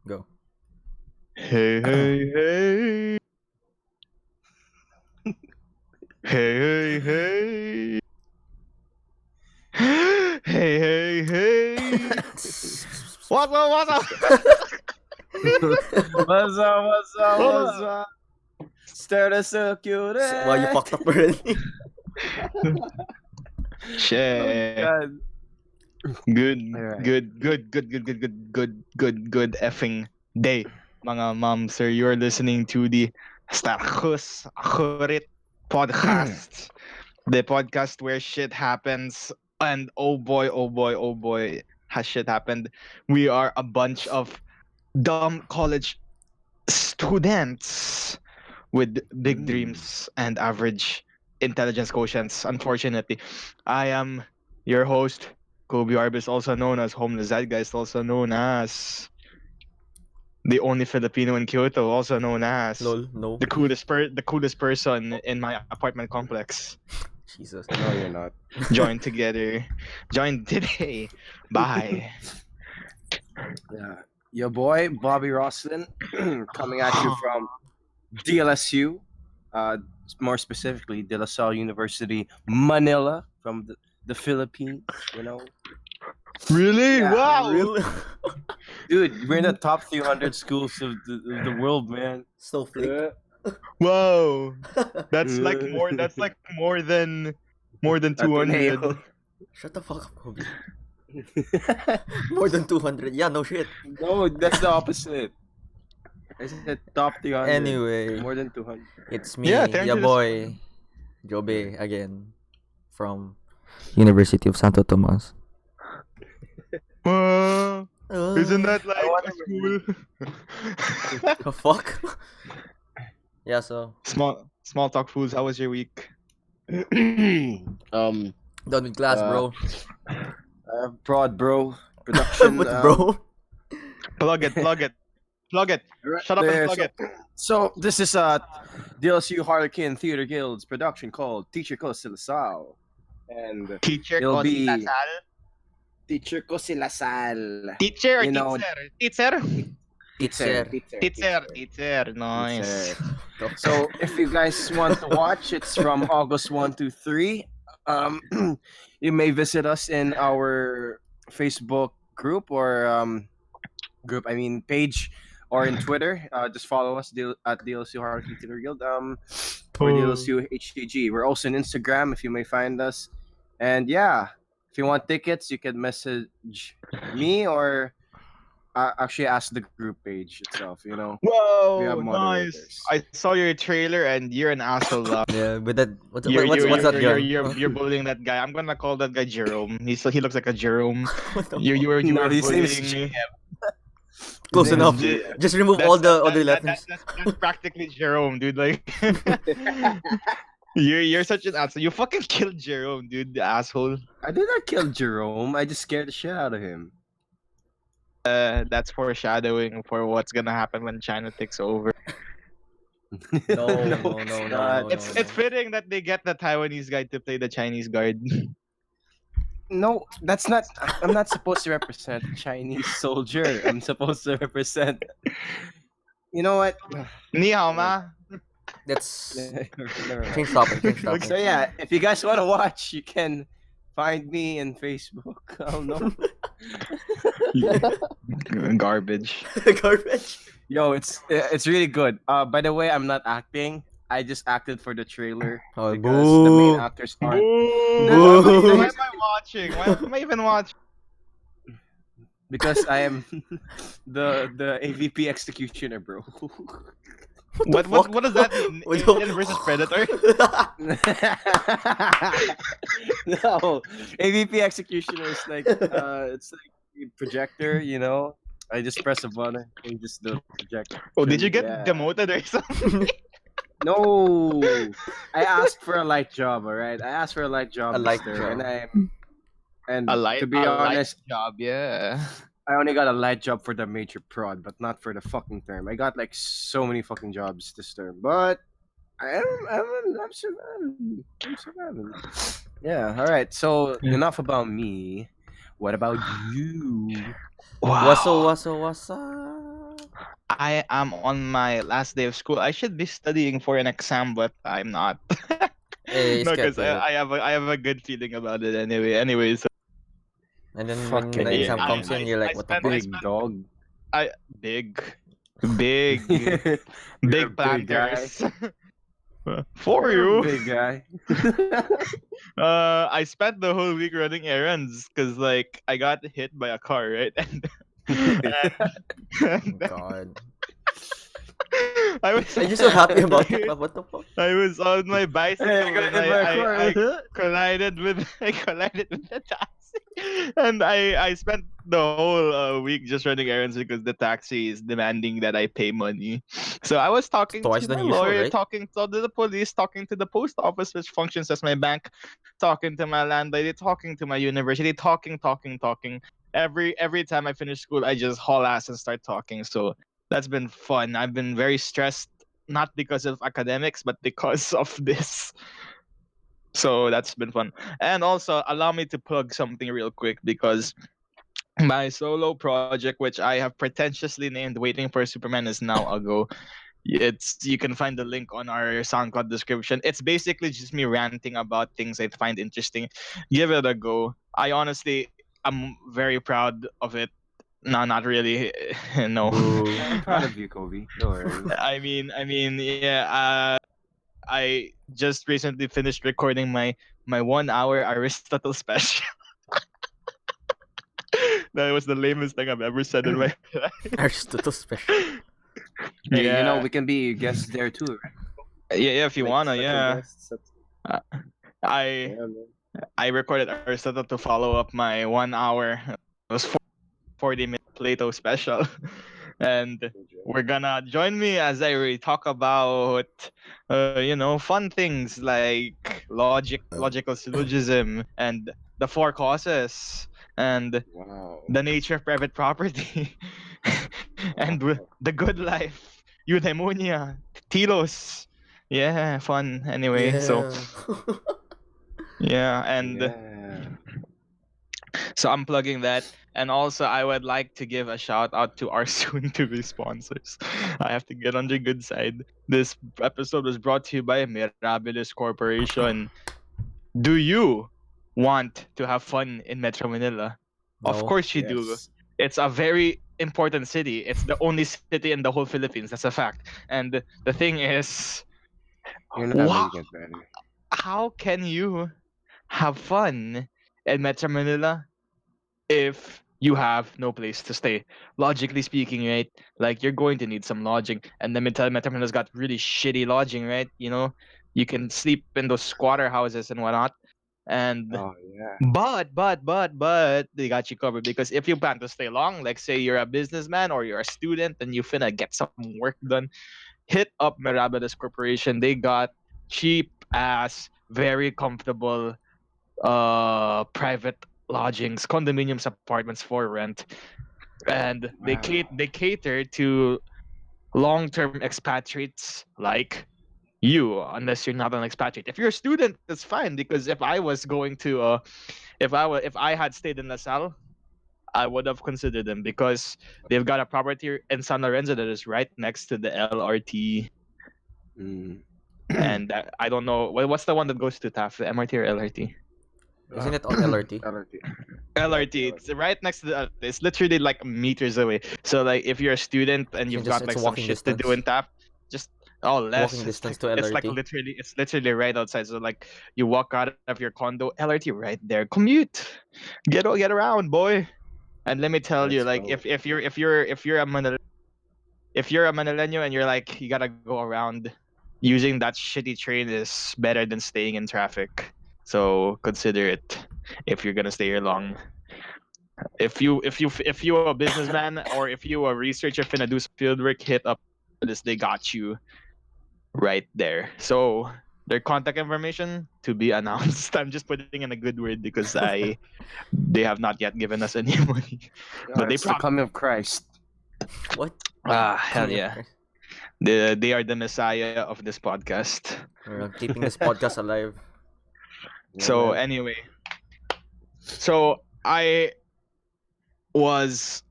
Go. Hey, hey, hey. Hey, hey, hey. Hey, hey, hey. What's up, what's up? What's up? What's up? Hold What's up? Stercus Occurrit. Well, you fucked up already. Shit. God. Good, Alright. good effing day, mga moms. Sir, you're listening to the Stercus Occurrit podcast. The podcast where shit happens, and oh boy, has shit happened. We are a bunch of dumb college students with big dreams and average intelligence quotients. Unfortunately, I am your host, Kobe Arbis, also known as Homeless Zeitgeist, also known as the only Filipino in Kyoto, also known as Lol, no. the coolest person in my apartment complex. Jesus. No, you're not. Joined today by Yeah. Your boy, Bobby Roslin, coming at you from DLSU, more specifically, De La Salle University, Manila, from the Philippines, you know. really Yeah, wow. Real. Dude, we're in the top 300 schools of the world, man. Snowflake. Wow, that's like Yeah. more. That's like more than 200. Ateneo. Shut the fuck up, Kobe. More than 200. Yeah, no shit. No, that's the opposite. I said top 300. Anyway, More than 200. it's me, Yeah, your 300 is boy, Jobe, again, from University of Santo Tomas. Isn't that like I wanna a school? The fuck? Yeah, so Small talk fools. How was your week? um, done with class, bro. Prod, bro. Production. What, bro? Plug it. Shut up and there, plug it. So this is DLSU Harlequin Theater Guild's production called Teacher Ko Si Lasal. And Teacher it'll ko si be Lasal. Teacher Ko Si Lasal. Teacher or You know, teacher? Teacher. Teacher. Nice. Teacher. So if you guys want to watch, it's from August 1 to 3. You may visit us in our Facebook group or page, or in Twitter. Just follow us at DLSU Harlequin Theater Guild or DLSU HTG. We're also on Instagram if you may find us. And yeah, if you want tickets, you can message me or actually ask the group page itself. You know. We have Whoa, nice. moderators. I saw your trailer and you're an asshole. Yeah, but that what's You're that girl? you're bullying that guy. I'm gonna call that guy Jerome. He looks like a Jerome. What the You were No, his name is bullying me. Close His name enough. is Just remove That's- all the that- other that- letters. that's practically Jerome, dude. Like you're such an asshole. You fucking killed Jerome, dude. The asshole. I did not kill Jerome. I just scared the shit out of him. That's foreshadowing for what's gonna happen when China takes over. No. It's fitting that they get the Taiwanese guy to play the Chinese guard. No, that's not. I'm not supposed to represent a Chinese soldier. I'm supposed to represent. You know what? Ni hao ma. That's Never mind. change topic. So yeah, if you guys want to watch, you can find me in Facebook. I don't know. Garbage. Garbage. Yo, it's really good. By the way, I'm not acting. I just acted for the trailer Oh, because the main boo. actors aren't. Boo. Why am I watching? Why am I even watching? Because I am the AVP executioner, bro. What does that mean? What the Alien versus Predator? No, AVP executioner is like it's like a projector, you know. I just press a button and just the projector. Oh, did you get Yeah. demoted or something? No, I asked for a light job. All right, I asked for a light job, A light mister, job. and A light, to be a light honest, job, yeah. I only got a light job for the major prod, but not for the fucking term. I got like so many fucking jobs this term, but I'm surviving. I'm surviving. Yeah. All right. So enough about me. What about you? Wow. What's up? I am on my last day of school. I should be studying for an exam, but I'm not. Hey, No, because skip I, it. I have a good feeling about it anyway. Anyways, And then when Fucking the yeah, exam A, comes man. in, you're like, what the fuck? Big dog. I big, big, You're a big big guy. planters. For You're a you. big guy. I spent the whole week running errands because like I got hit by a car, right? Oh And god. I was Are you so happy about it? What the fuck? I was on my bicycle Hey, I got and hit by a I car. collided with I collided with the taxi, and I spent the whole week just running errands because the taxi is demanding that I pay money. So I was talking Twice to than my usual, lawyer, right? talking to the police, talking to the post office, which functions as my bank, talking to my landlady, talking to my university, talking. Every time I finish school, I just haul ass and start talking. So that's been fun. I've been very stressed, not because of academics, but because of this. So that's been fun. And also, allow me to plug something real quick because my solo project, which I have pretentiously named Waiting for Superman, is now a go. It's you can find the link on our SoundCloud description. It's basically just me ranting about things I find interesting. Give it a go. I honestly I'm very proud of it. No, not really. No. Boo. I'm proud of you, Kobe. Don't worry. Yeah. I just recently finished recording my 1 hour Aristotle special. That was the lamest thing I've ever said in my life. Aristotle special. Hey, Yeah. we can be guests there too, right? Yeah, if you Like wanna, special yeah. guests. Uh, I Yeah, man. I recorded Aristotle to follow up my 1 hour. It was 40-minute Plato special. And we're gonna join me as I talk about fun things like logical syllogism, and the four causes, and Wow. the nature of private property, and Wow. the good life, eudaimonia, telos. Yeah, fun. Anyway, so Yeah. yeah, and Yeah. so I'm plugging that. And also, I would like to give a shout out to our soon to be sponsors. I have to get on the good side. This episode was brought to you by Mirabilis Corporation. Do you want to have fun in Metro Manila? Of No. course you do. Yes. It's a very important city. It's the only city in the whole Philippines. That's a fact. And the thing is, You're not wow, making it better. how can you have fun in Metro Manila if you have no place to stay? Logically speaking, right? Like you're going to need some lodging, and the Metro Manila's got really shitty lodging, right? You can sleep in those squatter houses and whatnot. And Oh yeah. but they got you covered because if you plan to stay long, like say you're a businessman or you're a student and you finna get some work done, hit up Mirabilis Corporation. They got cheap ass, very comfortable private lodgings, condominiums, apartments for rent, and Wow. they cater to long-term expatriates like you, unless you're not an expatriate. If you're a student, that's fine, because if I was going to if I had stayed in LaSalle, I would have considered them because they've got a property in San Lorenzo that is right next to the LRT. Mm. And I don't know what's the one that goes to TAF, the MRT or LRT? Isn't it all LRT? LRT. LRT. It's right next to the. It's literally like meters away. So like, if you're a student and So you've just got it's like a some walking shit to do distance. in TAF, just less. Walking distance to It's like LRT. it's literally right outside. So like, you walk out of your condo, LRT right there. Commute, get around, boy. And let me tell you, Let's like, go. if you're a Manileño and you're like you gotta go around, using that shitty train is better than staying in traffic. So consider it if you're gonna stay here long. If you a businessman or if you a researcher finna do some field work, hit up this. They got you right there. So their contact information to be announced. I'm just putting in a good word because they have not yet given us any money, but they It's the probably coming of Christ. What? hell yeah. They are the messiah of this podcast. We're keeping this podcast alive. Yeah, So man. anyway, so I was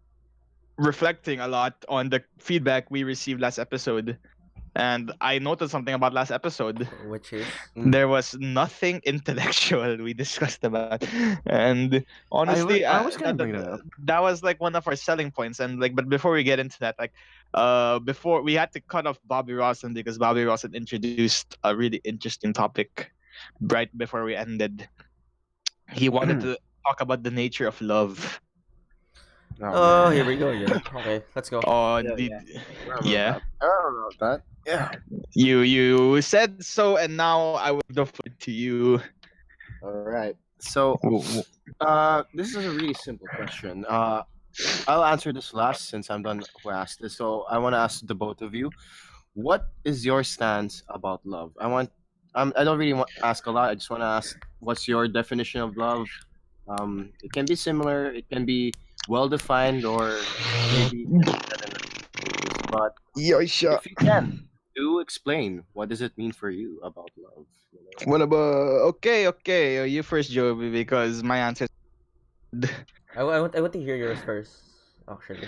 reflecting a lot on the feedback we received last episode, and I noticed something about last episode. Which is There was nothing intellectual we discussed about, and honestly, I was gonna that, bring that, that up. that was like one of our selling points. And like, but before we get into that, like, before we had to cut off Bobby Rawson because Bobby Rawson introduced a really interesting topic right before we ended. He wanted to talk about the nature of love. oh, Man. here we go again. Okay, let's go. Oh, Yeah, did yeah. I remember yeah. that. I remember that. Yeah. You said so, and now I will defer to you. All right. So, W- this is a really simple question. I'll answer this last since I'm done who asked this. So I want to ask the both of you, what is your stance about love? I don't really want to ask a lot. I just want to ask, what's your definition of love? It can be similar. It can be well defined, or maybe it can be said in different ways. But Yoisha. if you can, do explain, what does it mean for you about love? You know? What about okay? You first, Joby, because my answer. I want to hear yours first. Actually,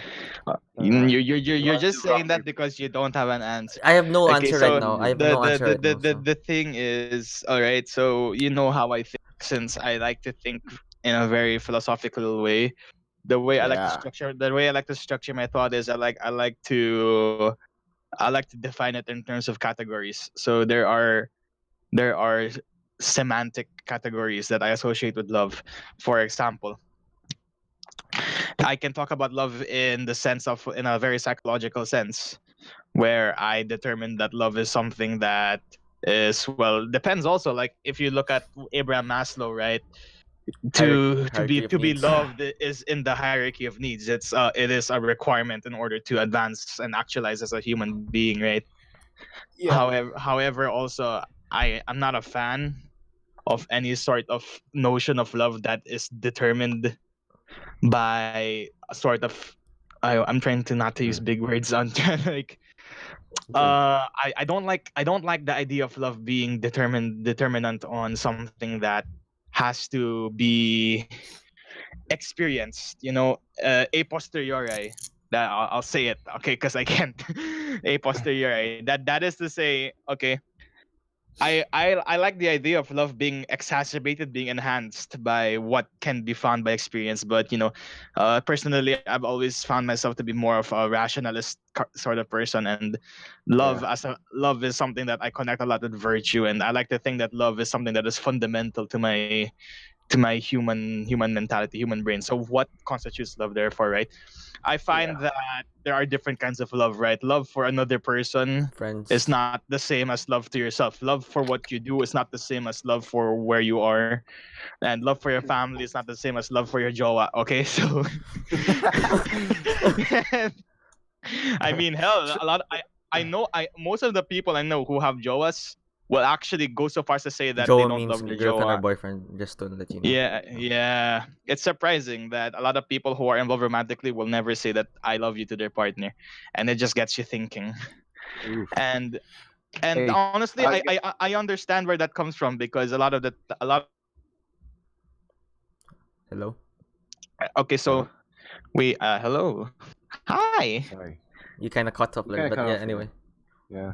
You're You want to just do saying roughly? that because you don't have an answer. I have no Okay, answer right so now. I have Mm, the no the answer the right the now. the, So the thing is, all right. So you know how I think, since I like to think in a very philosophical way. yeah. The way I like to structure my thought is I like to define it in terms of categories. So there are semantic categories that I associate with love. For example, I can talk about love in a very psychological sense, where I determine that love is something that is, well, depends also. Like if you look at Abraham Maslow, right? hierarchy of To be needs. loved is in the hierarchy of needs. It is a requirement in order to advance and actualize as a human being, right? Yeah. However, also I'm not a fan of any sort of notion of love that is determined by a sort of, I'm trying to not to use big words on like Okay. I don't like the idea of love being determinant on something that has to be experienced, a posteriori. That I'll say it, okay, because I can't. A posteriori, that is to say, okay, I like the idea of love being exacerbated, being enhanced by what can be found by experience. But personally, I've always found myself to be more of a rationalist sort of person, and Yeah. love is something that I connect a lot with virtue, and I like to think that love is something that is fundamental to my human mentality, human brain. So what constitutes love, therefore, right? I Yeah. find that there are different kinds of love, right? Love for another person is Friends. not the same as love to yourself. Love for what you do is not the same as love for where you are. And love for your family is not the same as love for your jowa. Okay, so I mean, hell, So- I know I most of the people I know who have joas will actually go so far as to say that they Joa don't means love their girlfriend or joa. boyfriend. Just to let you know. Yeah. It's surprising that a lot of people who are involved romantically will never say that I love you to their partner, and it just gets you thinking. Oof. And Hey, honestly, I I understand where that comes from, because a lot. Hello. Okay, so hello. we hello, hi. Sorry. You kind of cut off You there, kind of but cut yeah. off there. Anyway. Yeah.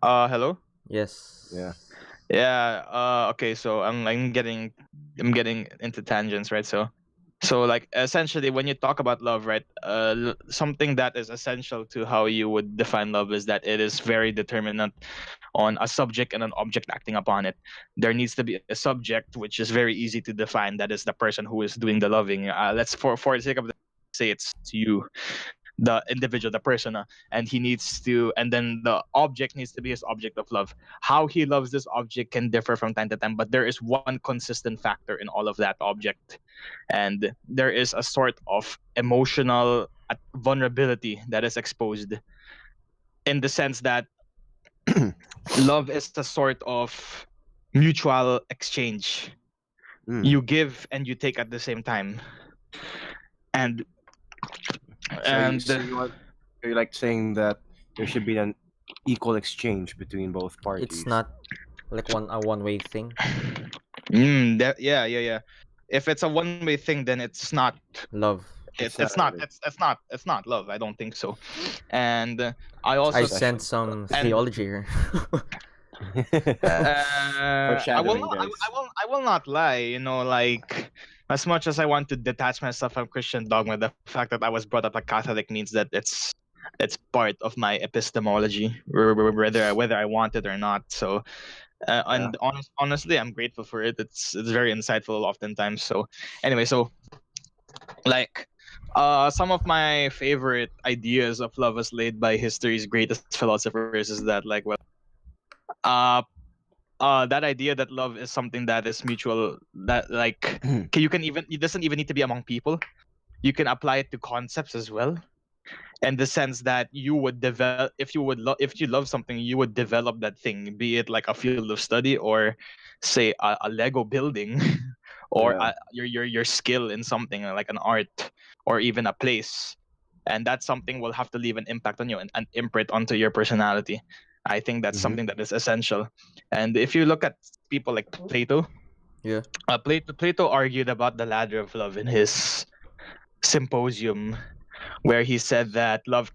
Hello. Yes. Yeah. Yeah. Okay. So I'm getting into tangents, right? So like essentially, when you talk about love, right? Something that is essential to how you would define love is that it is very determinant on a subject and an object acting upon it. There needs to be a subject, which is very easy to define. That is the person who is doing the loving. Let's for the sake of the say it's you, the individual, the person, and he needs to, and then the object needs to be his object of love. How he loves this object can differ from time to time, but there is one consistent factor in all of that object, and there is a sort of emotional vulnerability that is exposed, in the sense that love is a sort of mutual exchange. Mm. You give and you take at the same time, and So and you want, you're like saying that there should be an equal exchange between both It's parties. not like one-way thing. yeah. If it's a one-way thing, then it's not. Love. It's not love. I don't think so. And I also I sense some and theology here. I will Foreshadowing, not. guys. I will not lie. Like as much as I want to detach myself from Christian dogma, the fact that I was brought up a Catholic means that it's part of my epistemology, whether I want it or not. So, Yeah. and honestly, I'm grateful for it. It's very insightful oftentimes. So, anyway, so like. Some of my favorite ideas of love as laid by history's greatest philosophers is that uh that idea that love is something that is mutual, that you can even, it doesn't even need to be among people. You can apply it to concepts as well, in the sense that you would develop, if you love something, you would develop that thing, be it like a field of study, or say a Lego building, or Yeah. your skill in something like an art, or even a place. And that something will have to leave an impact on you, and an imprint onto your personality. I think that's Mhm. something that is essential. And if you look at people like Plato, Yeah. Plato argued about the ladder of love in his Symposium, where he said that love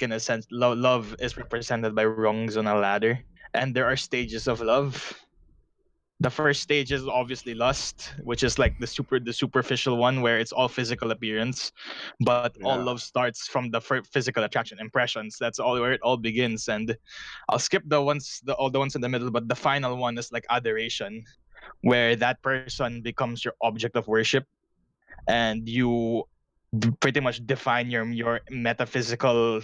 is represented by rungs on a ladder, and there are stages of love. The first stage is obviously lust, which is like the superficial one, where it's all physical appearance, but all Yeah. love starts from the physical attraction, impressions. That's all where it all begins. And I'll skip all the ones in the middle, but the final one is like adoration, where that person becomes your object of worship, and you pretty much define your metaphysical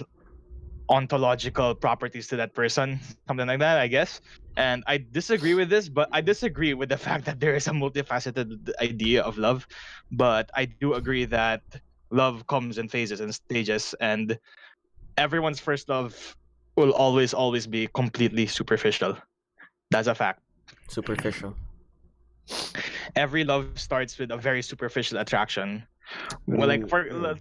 ontological properties to that person, something like that, I guess. And I disagree with this, but I disagree with the fact that there is a multifaceted idea of love. But I do agree that love comes in phases and stages, and everyone's first love will always be completely superficial. That's a fact. Superficial. Every love starts with a very superficial attraction. Well, like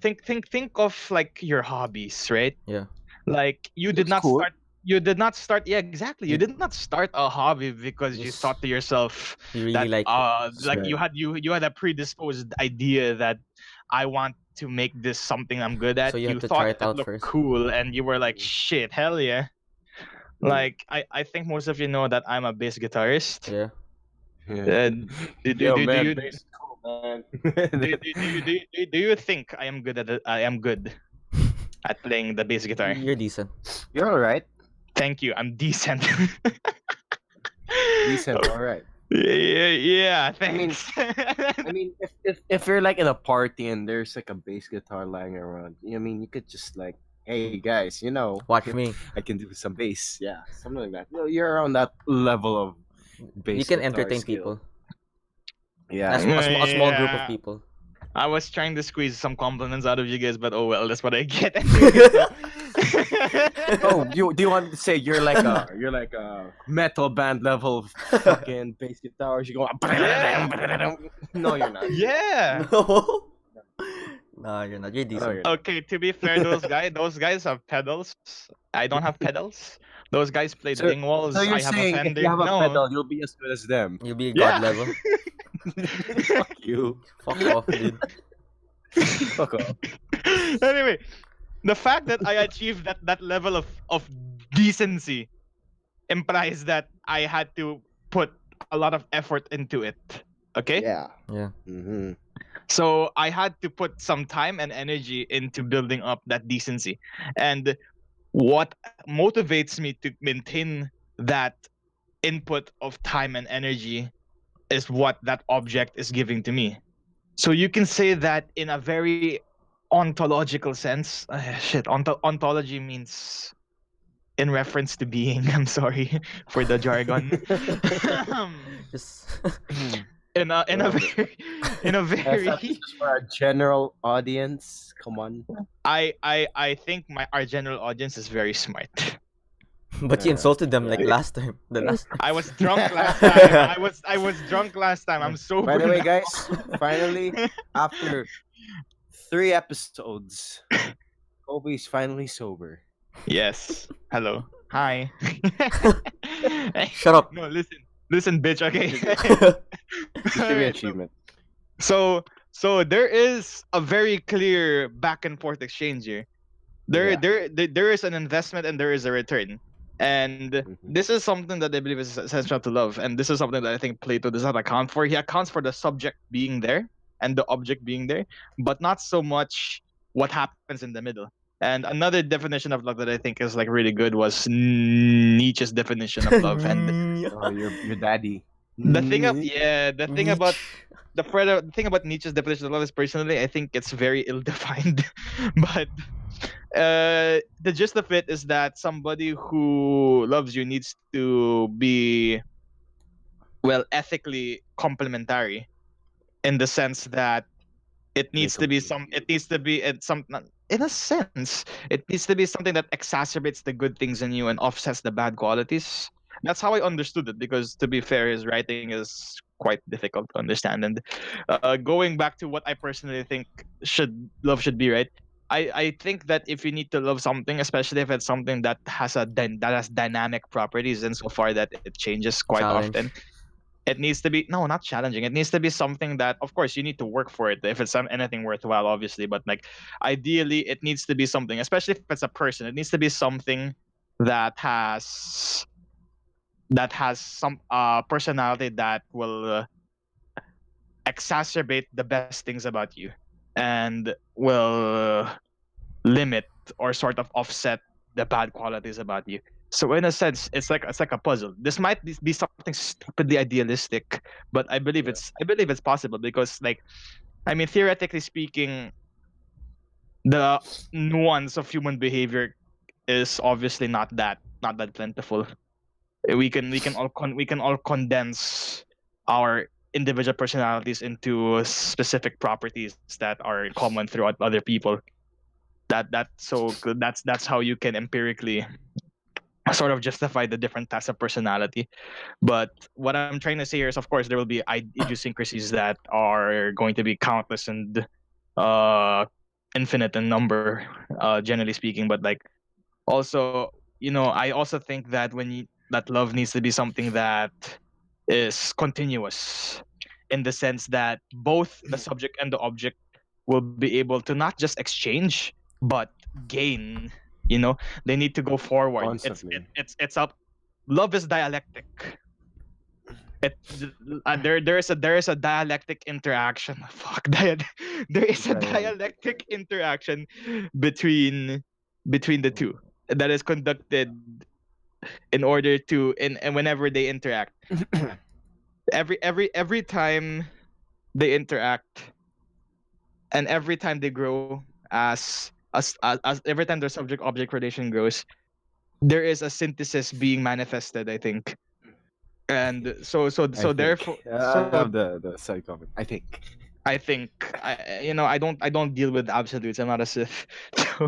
think of like your hobbies, right? Yeah. Like Looks cool. you did not start, yeah, exactly, you You- did not start a hobby because you Just thought to yourself you really that like it. like Right. you had a predisposed idea that I want to make this something I'm good So at. you You have to try thought it it out looked first. cool, and you were like, shit, hell yeah. Mm. Like I think most of you know that I'm a bass guitarist. Yeah. Yeah. Do Yo, do do man, you bass is cool, man. do you think I am good at it? I am good at playing the bass guitar. You're decent. You're all right. Thank you. I'm decent. Decent. All right. Yeah, I mean, thanks. if you're like in a party and there's like a bass guitar lying around, I mean, you could just like, hey guys, Watch me. I can do some bass. Yeah, something like that. You're around that level of bass You can guitar entertain skill. people. Yeah. A small group of Yeah. people. I was trying to squeeze some compliments out of you guys, but oh well, that's what I get. Oh, do you want to say you're like a metal band level fucking bass guitar? You go. Yeah. No, you're not. Yeah. No. No, you're not. You're No, decent. you're not. Okay, to be fair, those guys have pedals. I don't have pedals. Those guys play So- dingwalls. So you're I have a saying if Fender. you have a No. pedal, you'll be as good as them. You'll be Yeah. god level. Fuck you. Fuck off, dude. Fuck off. Anyway, the fact that I achieved that level of decency implies that I had to put a lot of effort into it. Okay? Yeah. Yeah. Mm-hmm. So I had to put some time and energy into building up that decency. And what motivates me to maintain that input of time and energy is what that object is giving to me. So you can say that in a very ontological sense. Ontology means in reference to being. I'm sorry for the jargon. Just in a Well, very in a I thought this very was for a general audience. Come on. I think our general audience is very smart. but you insulted them like Yeah. last time. The last time. I was drunk last time. I was drunk last time. I'm sober. By the way, now. guys, finally, after 3 episodes, Kobe's finally sober. Yes. Hello. Hi. Shut up. No, listen, bitch. Okay. This should be an Alright, achievement. So So there is a very clear back and forth exchange here. Yeah. There is an investment and there is a return. And Mhm. this is something that I believe is essential to love. And this is something that I think Plato does not account for. He accounts for the subject being there and the object being there, but not so much what happens in the middle. And another definition of love that I think is like really good was Nietzsche's definition of love. And Oh, your daddy. the thing of yeah, the thing about Niche. the thing about Nietzsche's definition of love is personally I think it's very ill defined. But the gist of it is that somebody who loves you needs to be well ethically complementary in the sense that it They needs to be complete some you. it needs to be in a sense it needs to be something that exacerbates the good things in you and offsets the bad qualities. That's how I understood it, because to be fair his writing is quite difficult to understand. And going back to what I personally think should be, right, I think that if you need to love something, especially if it's something that has that has dynamic properties insofar that it changes quite often, Challenge. it needs to be no, not challenging. It needs to be something that, of course, you need to work for it if it's anything worthwhile, obviously. But like, ideally, it needs to be something, especially if it's a person. It needs to be something that has some personality that will exacerbate the best things about you, and will limit or sort of offset the bad qualities about you. So in a sense, it's like a puzzle. This might be something stupidly idealistic, but Yeah. I believe it's possible because, like, I mean, theoretically speaking, the nuance of human behavior is obviously not that plentiful. We can all condense our individual personalities into specific properties that are common throughout other people. That's how you can empirically sort of justify the different types of personality. But what I'm trying to say here is, of course, there will be idiosyncrasies that are going to be countless and uh infinite in number, generally speaking. But like, also, I also think that that love needs to be something that is continuous, in the sense that both the subject and the object will be able to not just exchange but gain. They need to go forward. Constantly. It's up. Love is dialectic. it there is a dialectic interaction. There is a Dialectic. dialectic interaction between the two that is conducted in order to and whenever they interact, every time they interact, and every time they grow, as every time their subject object relation grows, there is a synthesis being manifested, I think. And I think. therefore, I love the side comment. I think. I think I don't deal with absolutes. I'm not a Sith. So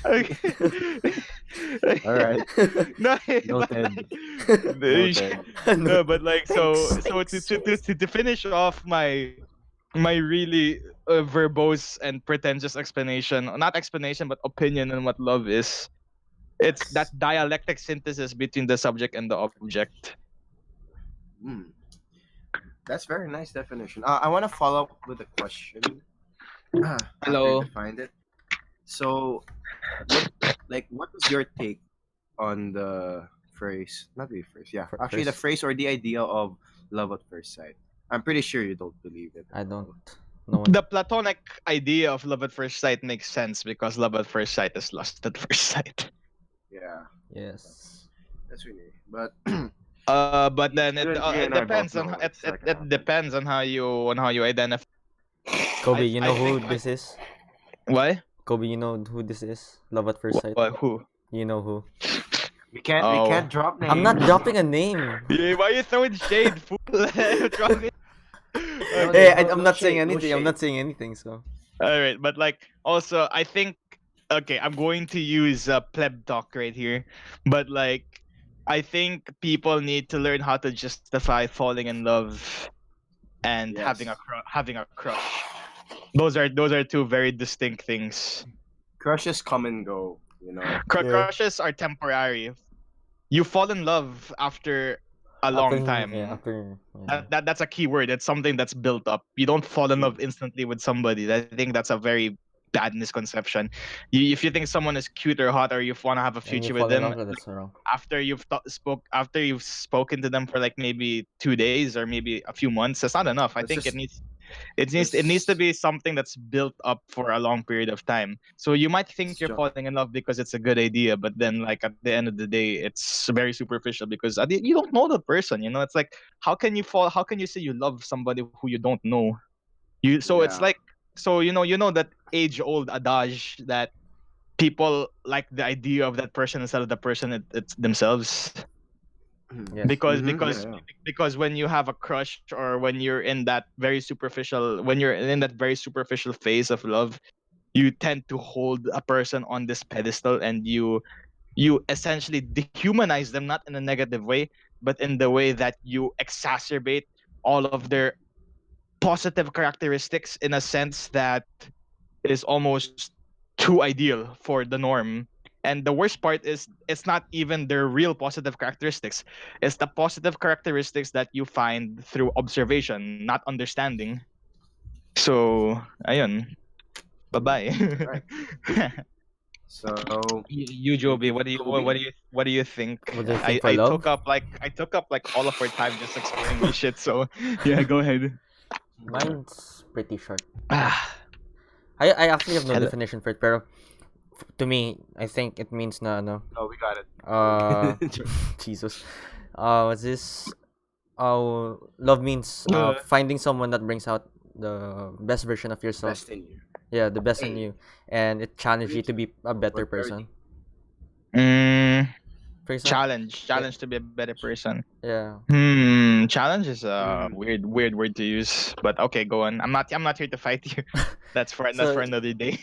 okay. All right. No, but Noted. like, Noted. no, but like, Thanks. to finish off my really verbose and pretentious explanation, not explanation, but opinion on what love is. It's that dialectic synthesis between the subject and the object. Mm, that's very nice definition. I want to follow up with a question. After you Hello. defined it. So, what what was your take on the phrase? Not the phrase. Yeah, actually, the phrase or the idea of love at first sight. I'm pretty sure you don't believe it. I don't know. The Platonic idea of love at first sight makes sense because love at first sight is lust at first sight. Yeah, Yes. that's really. But But then you it and I both depends on know it, it's not it, gonna it happen. depends on how you identify. Kobe, you I know who think this is? what? Kobe, you know who this is? Love at first sight. Who? You know who? We Oh. can't drop names. I'm not dropping a name. Yeah, why are you throwing shade, fool? What's wrong with- No, Hey, no, I'm no not saying shade, no anything. I'm shade. not saying anything. So All right, but like, also I think, okay, I'm going to use pleb talk right here, but like, I think people need to learn how to justify falling in love and Yes. having a crush. Those are two very distinct things. Crushes come and go. You know. Yeah. Crushes are temporary. You fall in love after a long After, yeah, time. after, yeah. That's a key word. It's something that's built up. You don't fall in love instantly with somebody. I think that's a very bad misconception. If you think someone is cute or hot, or you want to have a And you future with fall in them, love, that's wrong. after you've spoken to them for like maybe 2 days or maybe a few months, that's not enough. I It's think just it needs to it's be something that's built up for a long period of time. So you might think it's you're just falling in love because it's a good idea, but then like at the end of the day, it's very superficial because you don't know the person. It's like how can you say you love somebody who you don't know? So it's yeah. like, so that age old adage that people like the idea of that person instead of the person it's themselves. Yes. because Yeah, because yeah. because when you have a crush, or when you're in that very superficial phase of love, you tend to hold a person on this pedestal, and you essentially dehumanize them, not in a negative way, but in the way that you exacerbate all of their positive characteristics in a sense that is almost too ideal for the norm. And the worst part is it's not even their real positive characteristics. It's the positive characteristics that you find through observation, not understanding. So, ayun. Bye-bye. All right. So You thank Joby, you, Kobe. what do you think? What do you I think for I love? took up like I took up like all of our time just explaining my shit. So yeah, go ahead. Mine's pretty short. Ah, I actually have no hello. definition for it, pero to me, I think it means na no. Oh, we got it. Jesus. What's this? Love means finding someone that brings out the best version of yourself. Best in you. Yeah, the best in Hey, you, and it challenges you to reason be a better for person. parody. Mm, For example, challenge, yeah, challenge to be a better person. yeah. Challenge is a Mm. weird word to use, but okay, go on. I'm not here to fight you. That's for So, another day.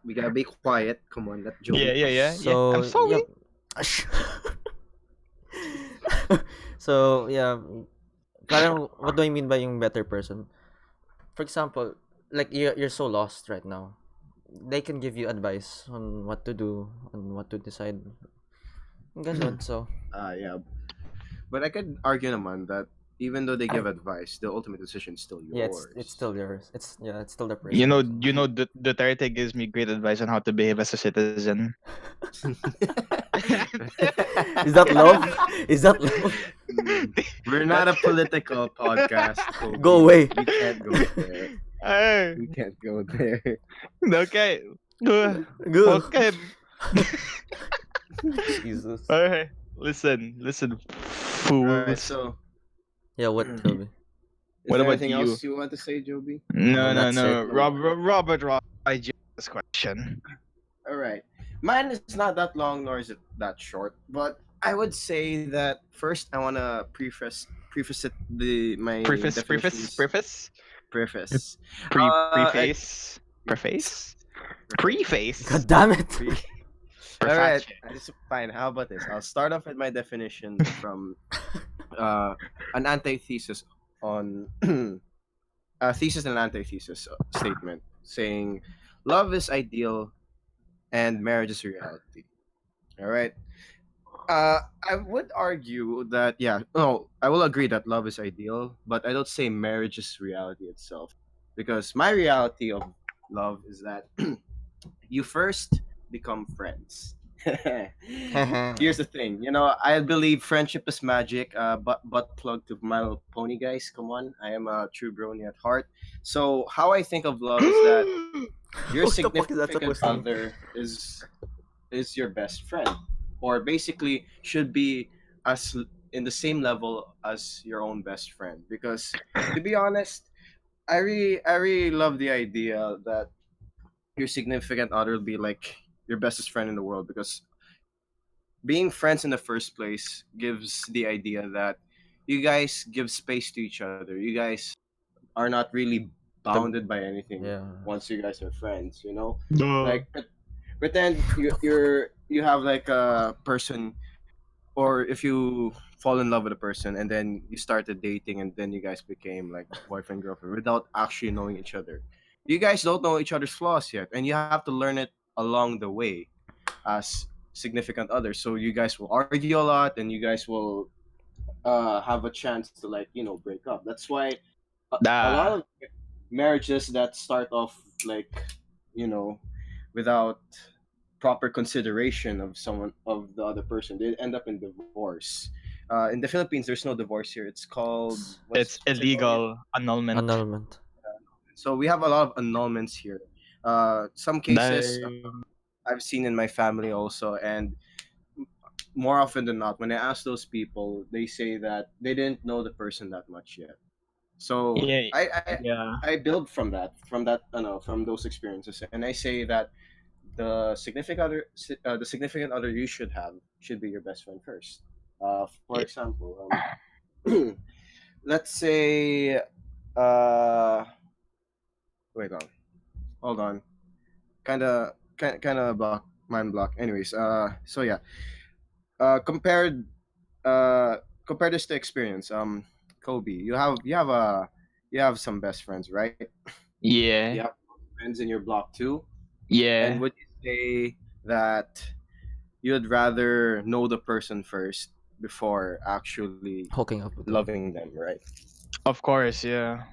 We gotta be quiet. Come on, let Yeah, Joey yeah, talk. yeah, yeah. I'm so sorry. yep. So yeah, parang what do I mean by yung better person? For example, like you're so lost right now. They can give you advice on what to do, on what to decide. Ganun, so Yeah, but I could argue naman that even though they I give advice, the ultimate decision is still yeah, it's yours. still yours. It's still the You person. know, So. you know, Duterte gives me great advice on how to behave as a citizen. Is that love? Is that love? We're not a political podcast, Go Kobe. away. We can't go there. Ay, We can't go there. okay. Go. Okay. Jesus. Alright. Listen, All right. fools. So, Yeah, what, is Joby? What there about anything you? else you want to say, Joby? No, no, That's it. no. Robert, I just this question. All right. Mine is not that long, nor is it that short. But I would say that first I want to preface it my Preface, definition preface, is preface, preface. pre, I, preface, preface, preface, God damn it. All right. preface. I just fine. How about this? I'll start off with my definition from uh, an antithesis on a thesis and antithesis statement saying love is ideal and marriage is reality. All right. I would argue that yeah, no, I will agree that love is ideal, but I don't say marriage is reality itself, because my reality of love is that you first become friends. Here's the thing, I believe friendship is magic. But plug to My Little Pony, guys. Come on, I am a true brony at heart. So how I think of love is that your What the fuck is that significant supposed to mean? other is your best friend, or basically should be as in the same level as your own best friend. Because to be honest, I really love the idea that your significant other will be like your bestest friend in the world, because being friends in the first place gives the idea that you guys give space to each other. You guys are not really The, bounded by anything yeah. once you guys are friends, Duh. like pretend you have like a person, or if you fall in love with a person and then you started dating and then you guys became like boyfriend girlfriend without actually knowing each other. You guys don't know each other's flaws yet, and you have to learn it along the way as significant others. So you guys will argue a lot, and you guys will have a chance to like break up. That's why a lot Ah, of marriages that start off like you know without proper consideration of someone of the other person, they end up in divorce. In the Philippines, there's no divorce here. It's called It's it's what's it called again? illegal annulment. annulment. So we have a lot of annulments here. Some cases Dahil- I've seen in my family also, and more often than not, when I ask those people, they say that they didn't know the person that much yet. So yeah, I I, yeah, I build from that from those experiences, and I say that the significant other you should have should be your best friend first. For yeah. example, let's say, uh, wait on, hold on, kind of block mind block. Anyways, so yeah, compared uh compare this to experience. Kobe, you have some best friends, right? You Yeah, have friends in your block too, and yeah, would you say that you'd rather know the person first before actually Hooking up with them. loving them, right? of course, yeah.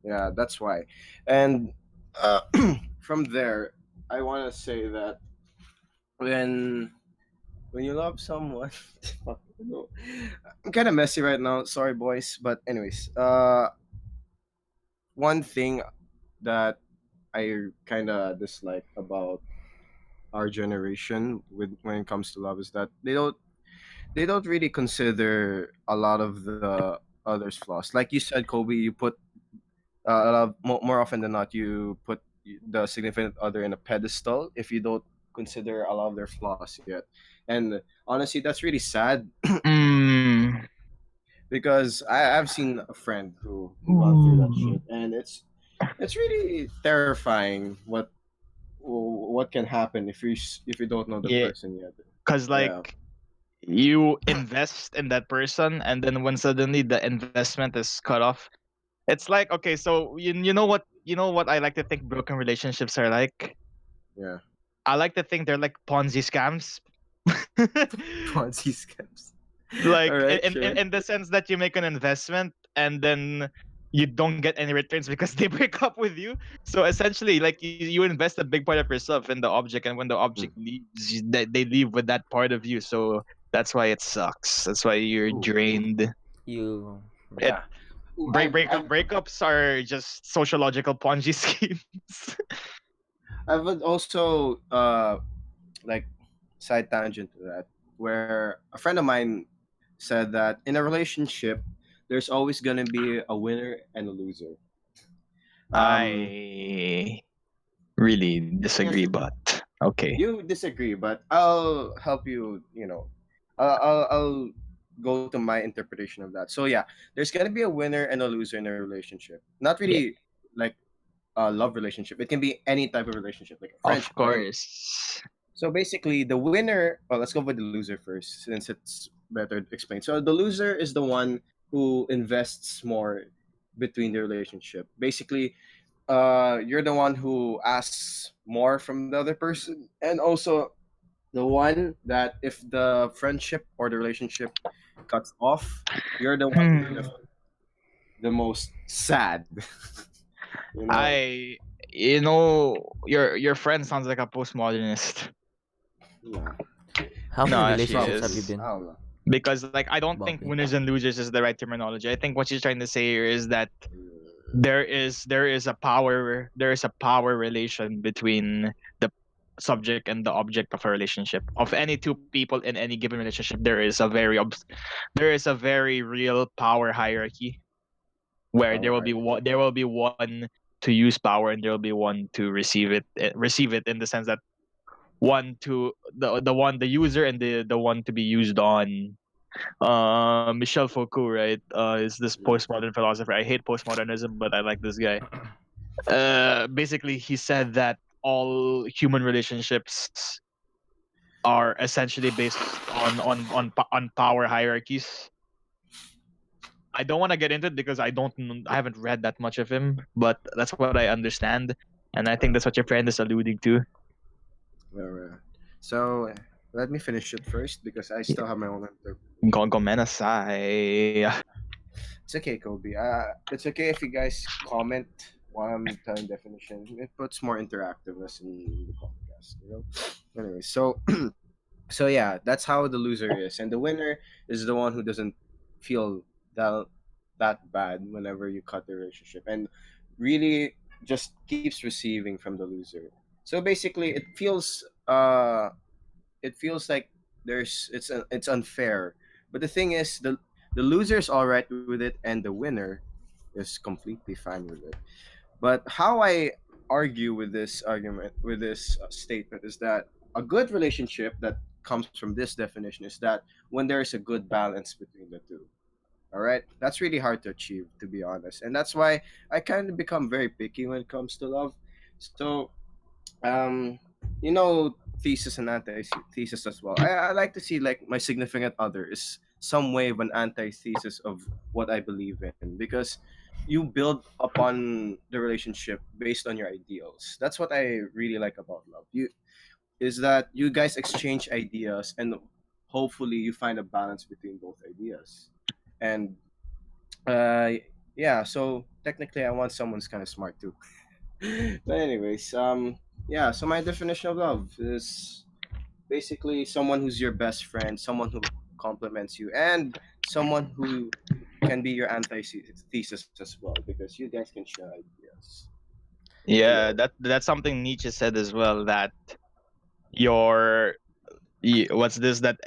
Yeah, that's why. And uh, from there, I want to say that when when you love someone, fuck, no. I'm kind of messy right now. Sorry, boys. But anyways, one thing that I kind of dislike about our generation with when it comes to love is that they don't really consider a lot of the others' flaws. Like you said, Kobe, you put more often than not, you put the significant other in a pedestal if you don't consider a lot of their flaws yet. And honestly, that's really sad Mm. because I've seen a friend who gone through that Mm. shit, and it's really terrifying what can happen if you don't know the Yeah, person yet. cause Yeah, like you invest in that person, and then when suddenly the investment is cut off, it's like okay, so you know what I like to think broken relationships are like. yeah. I like to think they're like Ponzi scams. Ponzi scams. All Like right, sure. in the sense that you make an investment and then you don't get any returns because they break up with you. So essentially, like you invest a big part of yourself in the object, and when the Mm. object leaves, they leave with that part of you. So that's why it sucks. That's why you're Ooh, drained. You It yeah. Ooh, I've breakups are just sociological Ponzi schemes. would also like side tangent to that, where a friend of mine said that in a relationship, there's always gonna be a winner and a loser. Um, I really I guess disagree, but okay. you disagree, but I'll help you. I'll go to my interpretation of that. So yeah, there's gonna be a winner and a loser in a relationship. Not Yeah, really like a love relationship. It can be any type of relationship, like a of friendship or any. course. So basically, the winner. Well, let's go with the loser first, since it's better explained. So the loser is the one who invests more between the relationship. Basically, you're the one who asks more from the other person, and also the one that if the friendship or the relationship cuts off, you're the one who's gonna Hmm. feel the most sad. you know. I, your friend sounds like a postmodernist. Yeah. how No, many she Probably. relationships have you is been, I don't know. because like I don't think Bobby? winners and losers is the right terminology. I think what she's trying to say here is that there is a power relation between the subject and the object of a relationship. Of any two people in any given relationship, there is a very real power hierarchy where there will Power be one to use power and there will be one to receive it in the sense that the user and the one to be used on. Michel Foucault, right, is this postmodern philosopher. I hate postmodernism, but I like this guy. Basically he said that all human relationships are essentially based on power hierarchies. I don't want to get into it because I haven't read that much of him, but that's what I understand, and I think that's what your friend is alluding to. Alright. So let me finish it first because I still have my own Gomenasai. It's okay, Kobe. It's okay if you guys comment while I'm telling definition. It puts more interactiveness in the podcast. Anyway, so so yeah, that's how the loser is, and the winner is the one who doesn't feel that bad whenever you cut the relationship, and really just keeps receiving from the loser. So basically, it feels like it's unfair. But the thing is, the loser is all right with it, and the winner is completely fine with it. But how I argue with this argument, with this statement, is that a good relationship that comes from this definition is that when there is a good balance between the two. All right, that's really hard to achieve, to be honest, and that's why I kind of become very picky when it comes to love. So um you know, thesis and antithesis as well. I like to see like my significant other is some way of an antithesis of what I believe in, because you build upon the relationship based on your ideals. That's what I really like about love. You is that you guys exchange ideas, and hopefully you find a balance between both ideas. And uh yeah, so technically I want someone who's kind of smart too. But anyways, yeah, so my definition of love is basically someone who's your best friend, someone who compliments you, and someone who can be your antithesis as well, because you guys can share ideas. So Yeah, yeah. that's something Nietzsche said as well, that your what's this, that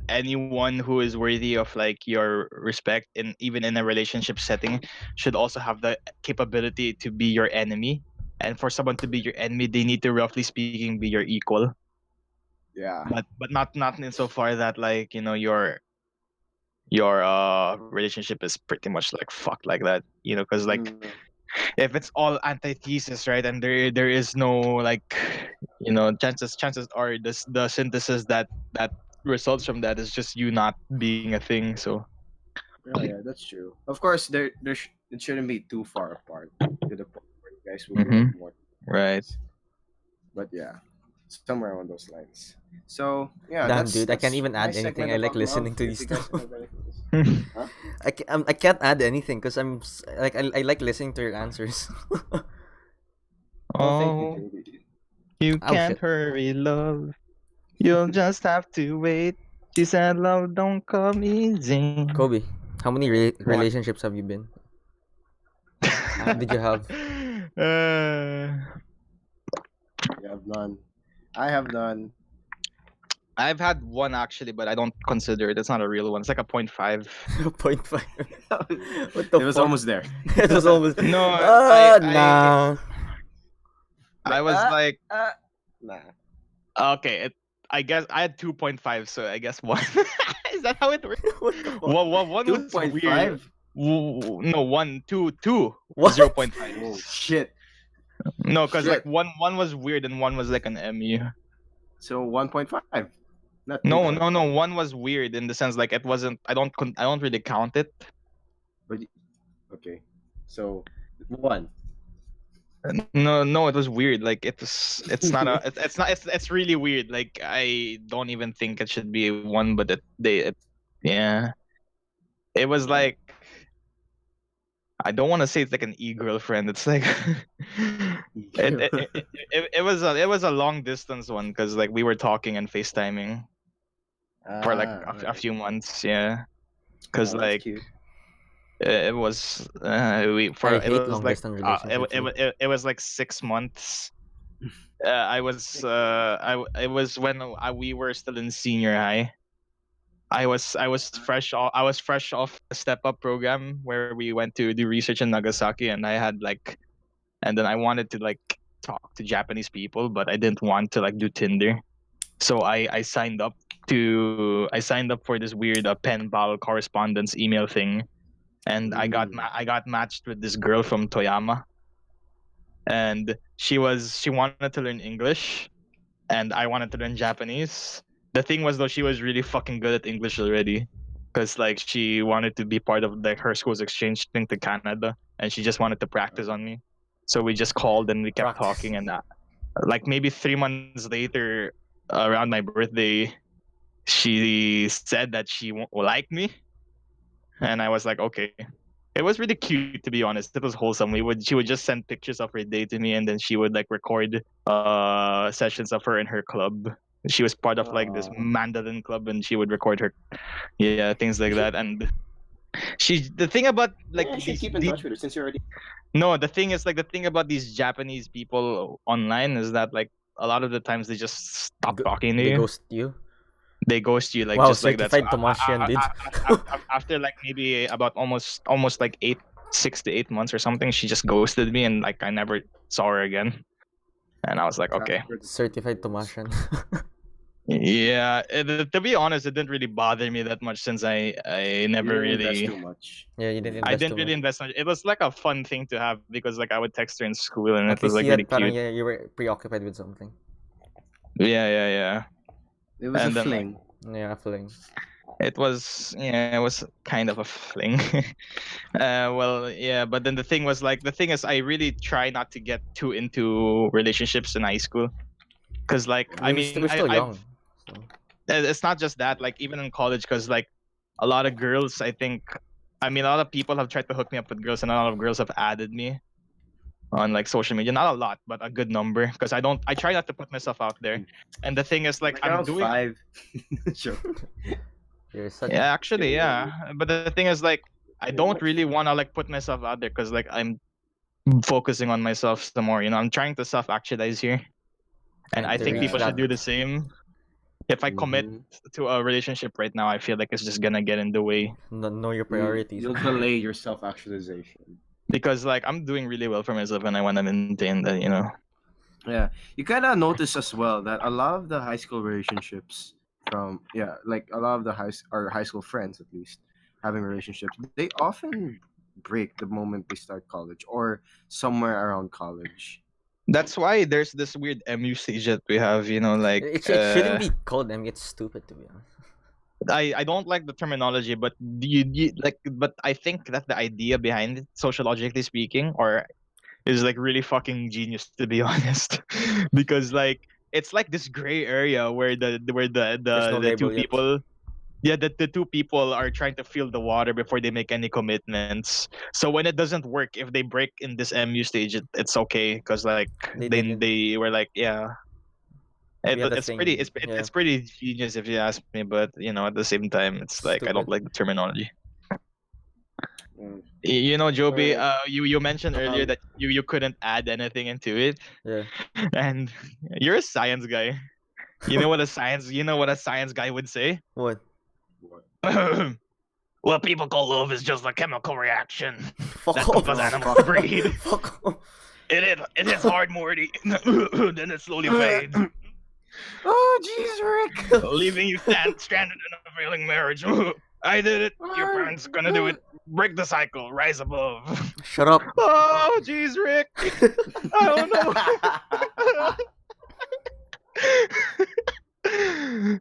anyone who is worthy of like your respect, in even in a relationship setting, should also have the capability to be your enemy. And for someone to be your enemy, they need to, roughly speaking, be your equal. Yeah. But not insofar that, like, your relationship is pretty much like fucked like that, because like, Mm, if it's all antithesis, right, and there is no, like, chances are this the synthesis that results from that is just you not being a thing. So yeah, that's true. Of course, it shouldn't be too far apart to the point where you guys will be hmm like more right. enemies. But yeah, somewhere on those lines. So yeah, Damn, that's dude, I can't even my add anything. segment I like about love. listening to If these you stuff. guys have anything, huh? I can't add anything because I like listening to your answers. Oh, thank you, Oh, Katie. you Oh can't shit, hurry, love. You'll just have to wait. She said, "Love don't come easy." Kobe, how many What? relationships have you been? Did you have? uh, You have none. I have none. I've had one actually, but I don't consider it. It's not a real one. It's like a point 0.5. 0.5. What the It was fuck? almost there. It was almost. No, I Nah. I Like, was like, nah. okay, I guess I had 2.5, so I guess one. Is that how it works? What the fuck? One was weird. 2.5? No, one, two, What? 0.5. Oh, shit. No, because like Shit. one was weird and one was like an MU. So 1.5, not No, 2.5. one was weird in the sense like it wasn't. I don't really count it. But okay. So 1. No, it was weird. Like it's not a, it's not, it's really weird. Like I don't even think it should be one, but yeah, it was Yeah. like, I don't want to say it's like an e-girlfriend. It's like it was a long distance one, because like we were talking and FaceTiming for like a Alright. few months. Yeah, because Oh, that's like cute. it was we for I it hate was long like distance relationships. Though. it was like 6 months. I was it was when we were still in senior high. I was fresh off a step up program where we went to do research in Nagasaki, and I had like, and then I wanted to like talk to Japanese people, but I didn't want to like do Tinder. So I signed up for this weird pen pal correspondence email thing, and Mm. I got matched with this girl from Toyama, and she wanted to learn English, and I wanted to learn Japanese. The thing was though, she was really fucking good at English already, because like she wanted to be part of like her school's exchange thing to Canada, and she just wanted to practice on me. So we just called and we kept Practice. talking, and like maybe 3 months later, around my birthday, she said that she will like me, and I was like, okay. It was really cute, to be honest. It was wholesome. She would just send pictures of her day to me, and then she would like record sessions of her in her club. She was part of like this mandolin club, and she would record her, yeah, things like that. And the thing about like Yeah, you should keep in touch with her since you're already. no, the thing is like the thing about these Japanese people online is that like a lot of the times they just stop talking to They you. ghost you. They ghost you like Wow, just like that. So certified Tomasian, dude. after like maybe about almost like 6 to 8 months or something, she just ghosted me, and like I never saw her again. And I was like, okay, Certified Tomasian. yeah. To be honest, it didn't really bother me that much since I never invest really. too much. Yeah, you didn't invest I didn't too really much. invest much. It was like a fun thing to have because like I would text her in school, and At it was least like you really had parang cute. you were preoccupied with something. Yeah. It was And a then, fling. Yeah, feeling. it was kind of a fling. Well, yeah, but then the thing is I really try not to get too into relationships in high school, because like I mean We're still I've young. So. it's not just that, like even in college, because like a lot of girls, I mean a lot of people have tried to hook me up with girls, and a lot of girls have added me on like social media. Not a lot, but a good number, because I try not to put myself out there. And the thing is like I'm around doing 5. Sure. You're such yeah, actually, yeah. But the thing is, like, I don't really want to like put myself out there, because like I'm focusing on myself some more. I'm trying to self-actualize here, and I to think reach people should that. do the same. If I commit to a relationship right now, I feel like it's just gonna get in the way, Know your priorities. You'll delay your self-actualization. because like I'm doing really well for myself, and I want to maintain that. Yeah, you kind of notice as well that a lot of the high school relationships like a lot of the high school friends at least having relationships, they often break the moment they start college or somewhere around college. That's why there's this weird MU stage that we have. Like It shouldn't be called them. It's stupid to be honest. I don't like the terminology, but but I think that the idea behind it, sociologically speaking, or is like really fucking genius, to be honest. Because like it's like this gray area where There's no the two label yet. people, yeah, the two people are trying to feel the water before they make any commitments. So when it doesn't work, if they break in this MU stage, it's okay, because like they were like, yeah. We had a It's thing. it's pretty genius if you ask me, but at the same time, it's like I don't Stupid. like the terminology. Mm. Joby, Right. you mentioned earlier that you couldn't add anything into it, Yeah. and you're a science guy. You know what a science guy would say? What? What people call love is just a chemical reaction Fuck that off. causes animals breed. Fuck off. It is hard, Morty. Then it slowly fades, Oh, jeez, Rick. leaving you stranded in a failing marriage. I did it. Your parents gonna do it. Break the cycle. Rise above. Shut up. Oh, jeez, Rick. I don't know.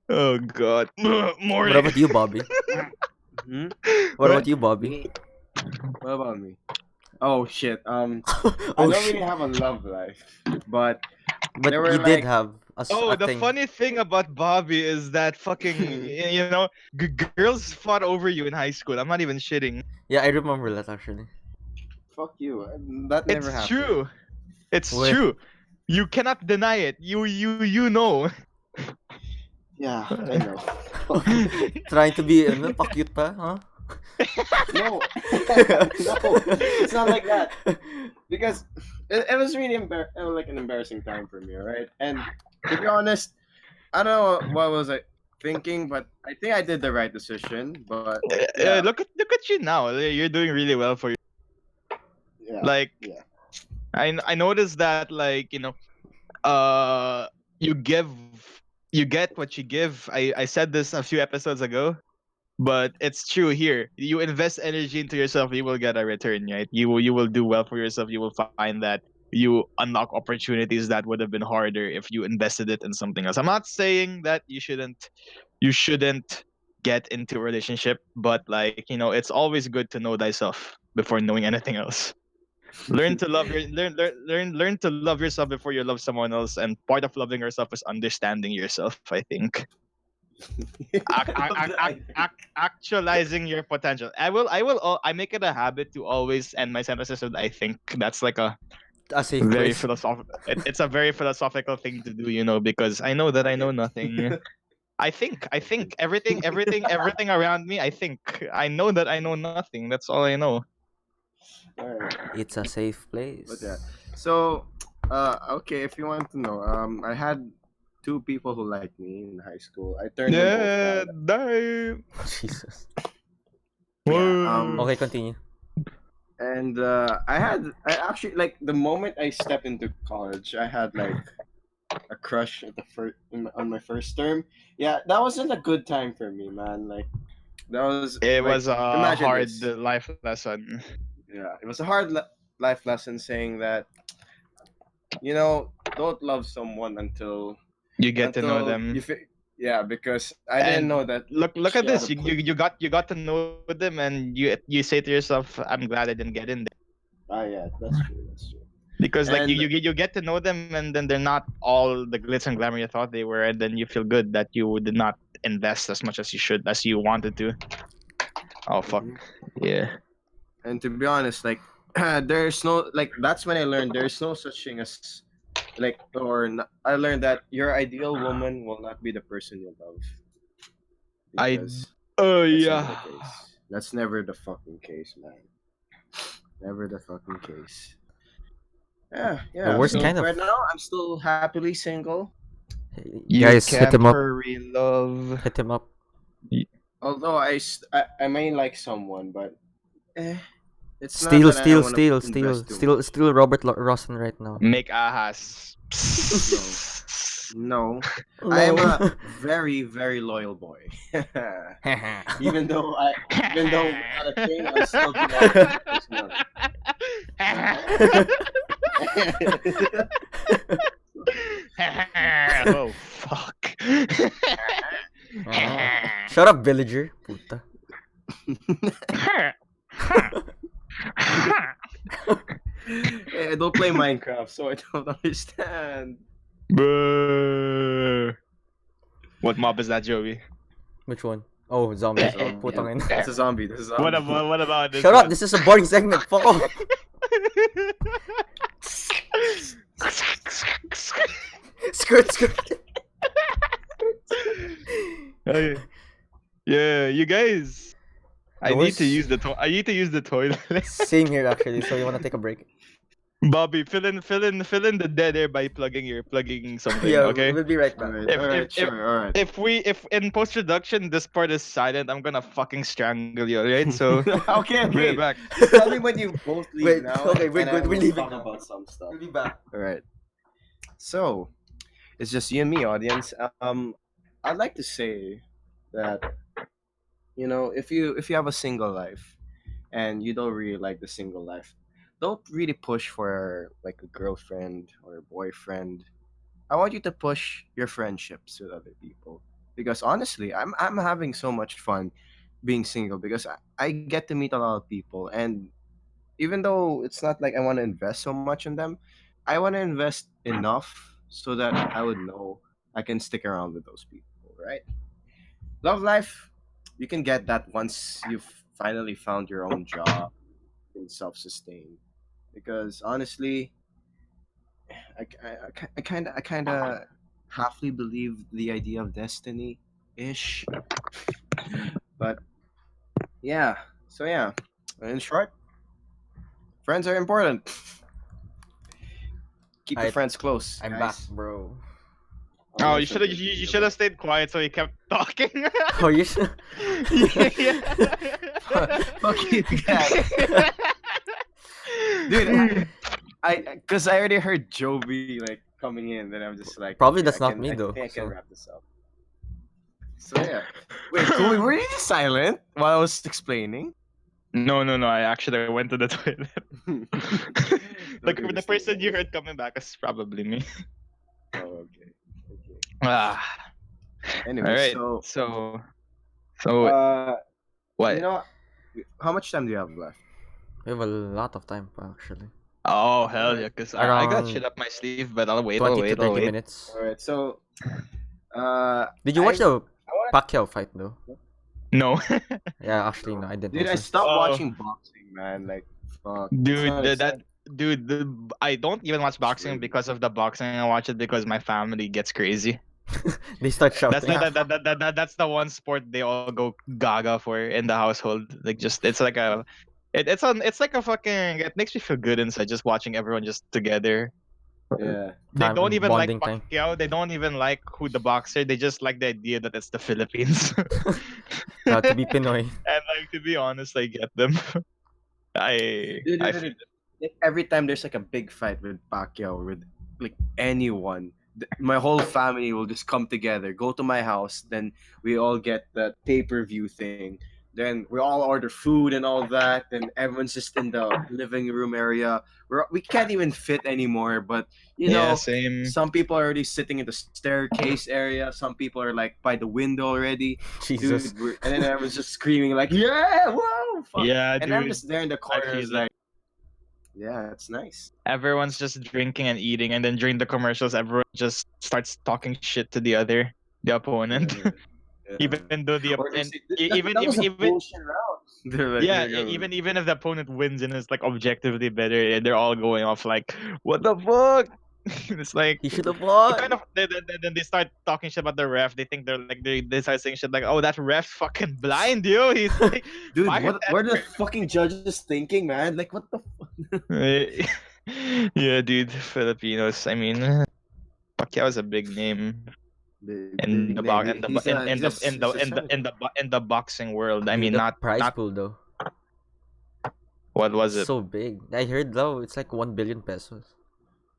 Oh God. Morty. What about you, Bobby? Hmm? What about you, Bobby? What about me? Oh shit. I Oh don't shit. really have a love life, but But there were you did like- have Oh, a the thing. funny thing about Bobby is that fucking, girls fought over you in high school. I'm not even shitting. Yeah, I remember that actually. fuck you. That never It's happened. true. It's Wait. true. You cannot deny it. You know. Yeah, I know. Trying to be pakute pa, huh? No, no, it's not like that. Because it was really like an embarrassing time for me, right? And to be honest, I don't know what was I thinking, but I think I did the right decision. But yeah, Look at you now. You're doing really well for you. yeah, Like, yeah. I noticed that, like, you get what you give. I said this a few episodes ago, but it's true here. You invest energy into yourself, you will get a return, right? You will do well for yourself. You will find that you unlock opportunities that would have been harder if you invested it in something else. I'm not saying that you shouldn't get into a relationship, but like, it's always good to know thyself before knowing anything else. Learn to love learn to love yourself before you love someone else, and part of loving yourself is understanding yourself, I think. Actualizing your potential. I make it a habit to always end my sentences with I think. That's like a A safe very place. philosophical. It's a very philosophical thing to do, because I know that I know nothing. I think everything around me. I know that I know nothing. That's all I know. Alright. It's a safe But place. yeah. So, okay, if you want to know, I had two people who liked me in high school. I turned them both Yeah, down. die. Jesus. Yeah. Okay, continue. And I actually like the moment I stepped into college, I had like a crush at the on my first term. Yeah, that wasn't a good time for me, man. Like that was It like was a imagine hard this. life lesson. Yeah, it was a hard life lesson saying that don't love someone You get to know until them. yeah, because I didn't And know that look she at had this. a You got to know them, and you say to yourself, "I'm glad I didn't get in there." yeah, that's true. Because like And you get to know them, and then they're not all the glitz and glamour you thought they were, and then you feel good that you did not invest as much as you wanted to. Oh fuck. Mhm. Yeah. and to be honest, like there's no like that's when I learned there's no such thing as I learned that your ideal woman will not be the person you love I. because Oh that's never yeah. the case. That's never the fucking case, man. Never the fucking case. Yeah, The yeah. worst So kind of. right now I'm still happily single. You Guys, hit can't him up. hurry love. Hit him up. Although I may like someone, but it's not Steal, that I steal, want to steal, steal, invest too steal, much. steal Robert Rossen right now. Make ahas. No, I am a very very loyal boy. even though without a chain, I'll still be like this one. Oh fuck. Shut up, villager. Puta. I don't play Minecraft, so I don't understand. Bruh. What mob is that, Joey? Which one? Oh, zombies. Oh, Yeah, putang ina. That's a zombie. That's a zombie. What about this? Shut up, one? this is a boring segment. Fuck off. Skirt, skirt. Okay. Yeah, you guys. I need to use the toilet. Same here actually. So you wanna take a break? Bobby, fill in the dead air by plugging something. Yeah, Okay. we'll be right back. Alright, If- alright, if- sure, alright. If in post production this part is silent, I'm gonna fucking strangle you. Alright, so okay, I'll be okay. right back. Tell me when you both leave Wait, now. okay, we're and good. I We're will leaving talk now. about some stuff. We'll be back. Alright. So, it's just you and me, audience. I'd like to say that if you have a single life and you don't really like the single life, don't really push for like a girlfriend or a boyfriend. I want you to push your friendships with other people because honestly, I'm having so much fun being single because I get to meet a lot of people, and even though it's not like I want to invest so much in them, I want to invest enough so that I would know I can stick around with those people, right? Love life, you can get that once you've finally found your own job and self-sustain. Because honestly, I kind of halfly believe the idea of destiny ish. But yeah, so yeah, in short, friends are important. Keep your Alright, friends close. I'm back, guys. bro. Oh, you should have stayed quiet so you kept talking. Oh, you should. Fuck you guys. Dude, because I already heard Joby like coming in, then I'm just like, Probably okay, that's not me, though, I think I can so. wrap this up. So yeah, wait, Kobe, were you just silent while I was explaining? No. I actually went to the toilet. Don't do The this person thing, you guys. heard coming back is probably me. Oh, okay. Ah. Anyway, All right. so What? you know, how much time do you have left? We have a lot of time, actually. Oh hell yeah! Cause I got Around shit up my sleeve, but I'll wait. 20 to 30 minutes. All right, so Did you watch the Pacquiao fight though. No. Yeah, actually no, I didn't Dude, I answer. stopped Oh. watching boxing, man. Like, fuck. It's Dude, not exciting. I don't even watch boxing because of the boxing. I watch it because my family gets crazy. They start That's shouting. that's the one sport they all go gaga for in the household. Like just it's like a it's like a fucking it makes me feel good inside just watching everyone just together. Yeah. They don't even like Bonding time. Pacquiao. They don't even like who the boxer. They just like the idea that it's the Philippines. Proud to be Pinoy. And like to be honest, I get them. Dude, I dude, dude, like, every time there's like a big fight with Pacquiao or with like anyone, my whole family will just come together, go to my house, then we all get the pay-per-view thing. Then we all order food and all that, and everyone's just in the living room area. We can't even fit anymore, but yeah, same. some people are already sitting in the staircase area. Some people are like by the window already. Jesus. Dude, and then everyone's just screaming like, "Yeah, whoa!" Fuck. Yeah, And I'm dude. just there in the corner, feel is it. like, yeah, it's nice. Everyone's just drinking and eating, and then during the commercials, everyone just starts talking shit to the opponent. Yeah. Even though the Or they and say, even that was a even bullshit round. They're like, yeah, they're going, even if the opponent wins and is like objectively better, they're all going off like, "What the fuck?" It's like He should have it kind won. of then they start talking shit about the ref. They think they're like they start saying shit like, "Oh, that ref fucking blind, yo." He's like, dude, fire what that are the ref. fucking judges thinking, man? Like, what the fuck? Yeah, dude, Filipinos. I mean, Pacquiao is a big name in Big the name. box in the boxing world. I Dude, mean, the not prize not pool though. what was it, So big. I heard though it's like 1 billion pesos.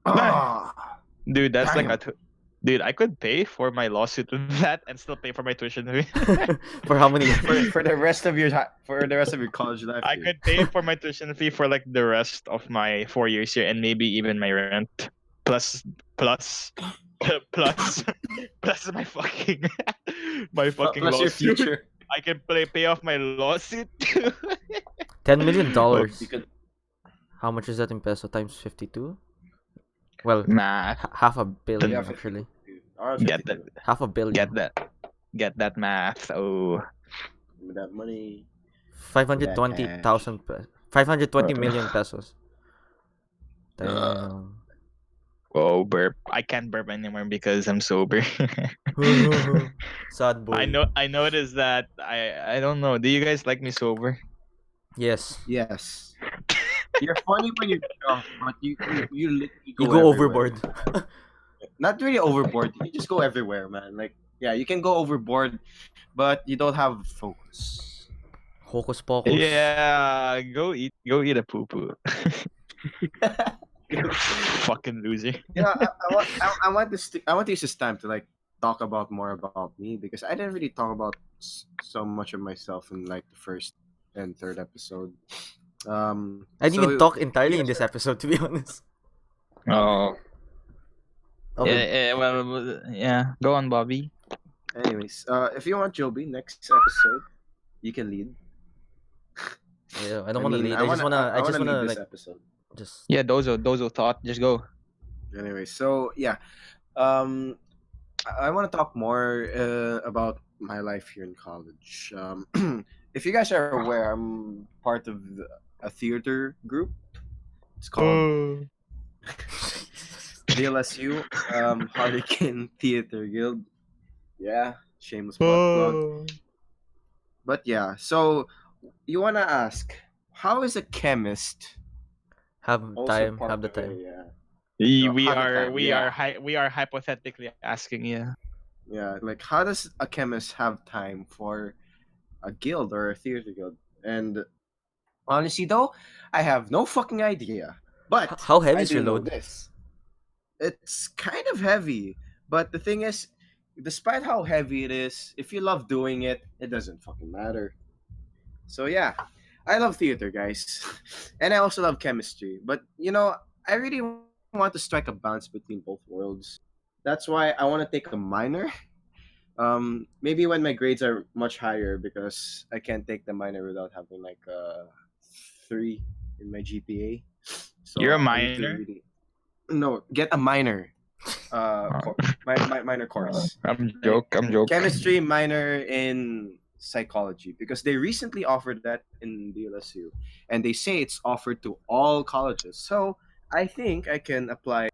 Ah, dude? That's like damn. dude. I could pay for my lawsuit with that and still pay for my tuition fee. For how many For the rest of your college life. I dude. could pay for my tuition fee for like the rest of my 4 years here and maybe even my rent plus plus plus plus my fucking Plus your lawsuit. future. I can pay off my lawsuit too. $10 million? You could. How much is that in peso times 52? Well, Math. half a billion Yeah, actually. Get that. Half a billion. Get that math. Oh. With that money. 520,000 520 million pesos. Damn. Oh, burp. I can't burp anymore because I'm sober. Sad boy. I noticed that I don't know. Do you guys like me sober? Yes. Yes. You're funny when you're drunk, but you literally You go go everywhere. overboard. Not really overboard. You just go everywhere, man. Like, yeah, you can go overboard, but you don't have focus. Hocus pocus. Yeah, go eat a poo poo. Fucking loser. Yeah, I want I want to use this time to like talk about more about me because I didn't really talk about so much of myself in like the first and third episode. I didn't so even talk entirely you in this episode, to be honest. Oh. Okay. Yeah, well, yeah. Go on, Bobby. Anyways, if you want Joby next episode, you can lead. Yeah, I don't want to lead. I just wanna wanna lead this like episode. just Yeah, Dozo thought. Just go. Anyway, so yeah, I want to talk more about my life here in college. If you guys are aware, I'm part of a theater group. It's called DLSU, Harlequin Theater Guild. Yeah, shameless plug. But yeah, so you wanna ask, how is a chemist have also time, part have the of time. We are hypothetically asking, yeah. Yeah, like how does a chemist have time for a guild or a theater guild? And honestly, though, I have no fucking idea. But How heavy I is do your know load? this. It's kind of heavy, but the thing is, despite how heavy it is, if you love doing it, it doesn't fucking matter. So yeah, I love theater, guys, and I also love chemistry. But I really want to strike a balance between both worlds. That's why I want to take a minor. Maybe when my grades are much higher because I can't take the minor without having like a 3 in my GPA. So You're a I need to minor? really no get a minor. minor course. I'm Like joking. chemistry minor in psychology because they recently offered that in the LSU, and they say it's offered to all colleges. So I think I can apply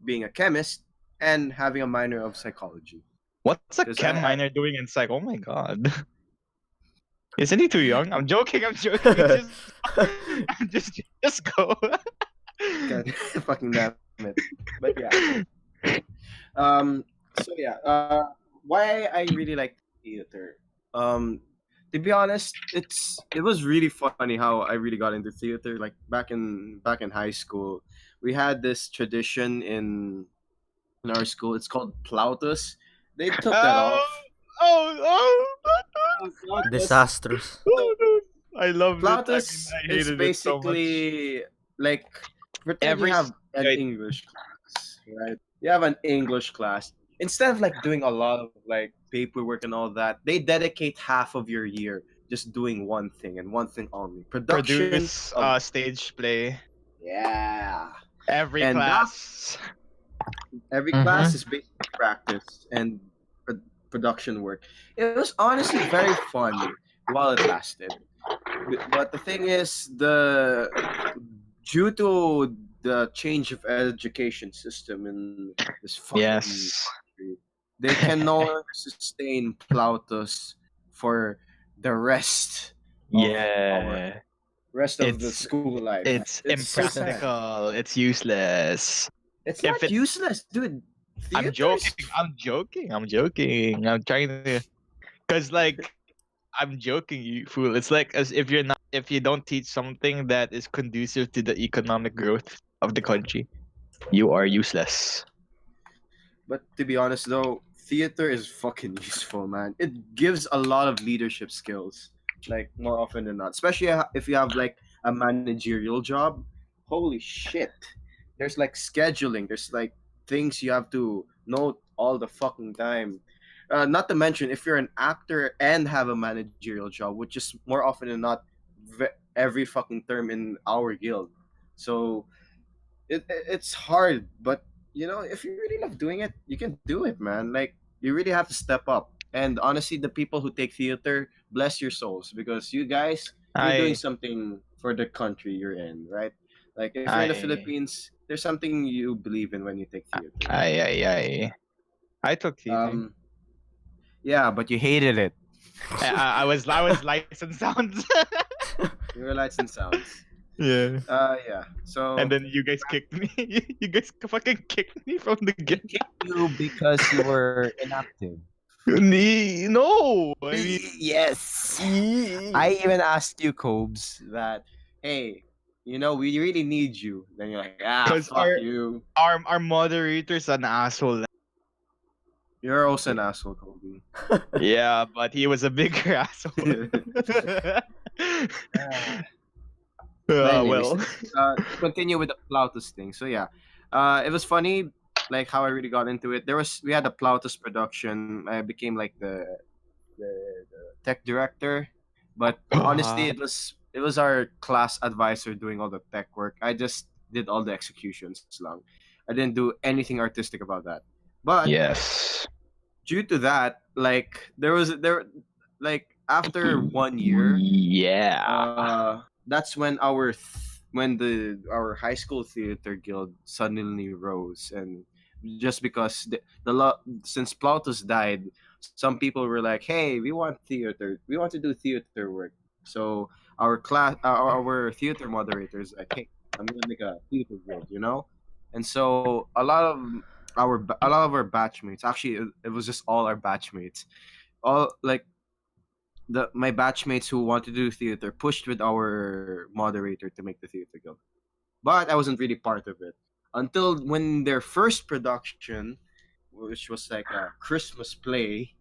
being a chemist and having a minor of psychology. What's a 'Cause chem minor doing in psych? Oh my god. Isn't he too young? I'm joking. Just, just go. God, fucking damn it. But yeah. So yeah. Why I really like theater. Um, to be honest, it was really funny how I really got into theater. Like back in high school, we had this tradition in our school. It's called Plautus. They took that oh, off. Plautus. Disastrous. oh, no. I loved it. I mean, Plautus I is hated it so much. basically like pretend you Every have an right. English class, right? You have an English class. Instead of like doing a lot of like paperwork and all that, they dedicate half of your year just doing one thing and one thing only. Production Produce of stage play. yeah. Every And class. every Mhm. class is basically practice and production work. It was honestly very fun while it lasted. But the thing is, due to the change of education system in this fucking Yes. country, they can no longer sustain Plautus for the of our Yeah. rest of the It's school life. it's So sad. impractical. It's useless. It's If not it useless, dude. I'm Theater's joking. I'm trying to cuz like I'm joking, you fool. It's like as if you don't teach something that is conducive to the economic growth of the country, you are useless. But to be honest though, theater is fucking useful, man. It gives a lot of leadership skills, like more often than not. Especially if you have like a managerial job. Holy shit! There's like scheduling. There's like things you have to note all the fucking time. Not to mention if you're an actor and have a managerial job, which is more often than not every fucking term in our guild. So it's hard, but if you really love doing it, you can do it, man. Like you really have to step up. And honestly, the people who take theater, bless your souls, because you guys, you're doing I something for the country you're in, right? Like if you're in the I Philippines, there's something you believe in when you take theater. I took theater. Um, yeah, but you hated it. I was lights and sounds. You were lights and sounds. Yeah. Yeah. So And then you guys kicked me. You guys fucking kicked me from the game. You because you were inactive. No, I mean, yes. I even asked you, Cobes, that hey, we really need you. Then you're like, 'Cause fuck you. our moderator's an asshole. You're also an asshole, Kobe. Yeah, but he was a bigger asshole. But Well, anyways, continue with the Plautus thing. So yeah, it was funny, like how I really got into it. We had a Plautus production. I became like the tech director, but honestly, it was our class advisor doing all the tech work. I just did all the executions lang. I didn't do anything artistic about that. But yes. due to that, like like after 1 year, Yeah. that's when our high school theater guild suddenly rose, and just because since Plautus died, some people were like, "Hey, we want to do theater work." So our theater moderators like, "Hey, I'm gonna make a theater guild," and so a lot of our batchmates, actually, it was just all our batchmates, all like my batchmates who wanted to do theater pushed with our moderator to make the theater guild. But I wasn't really part of it until when their first production, which was like a Christmas play,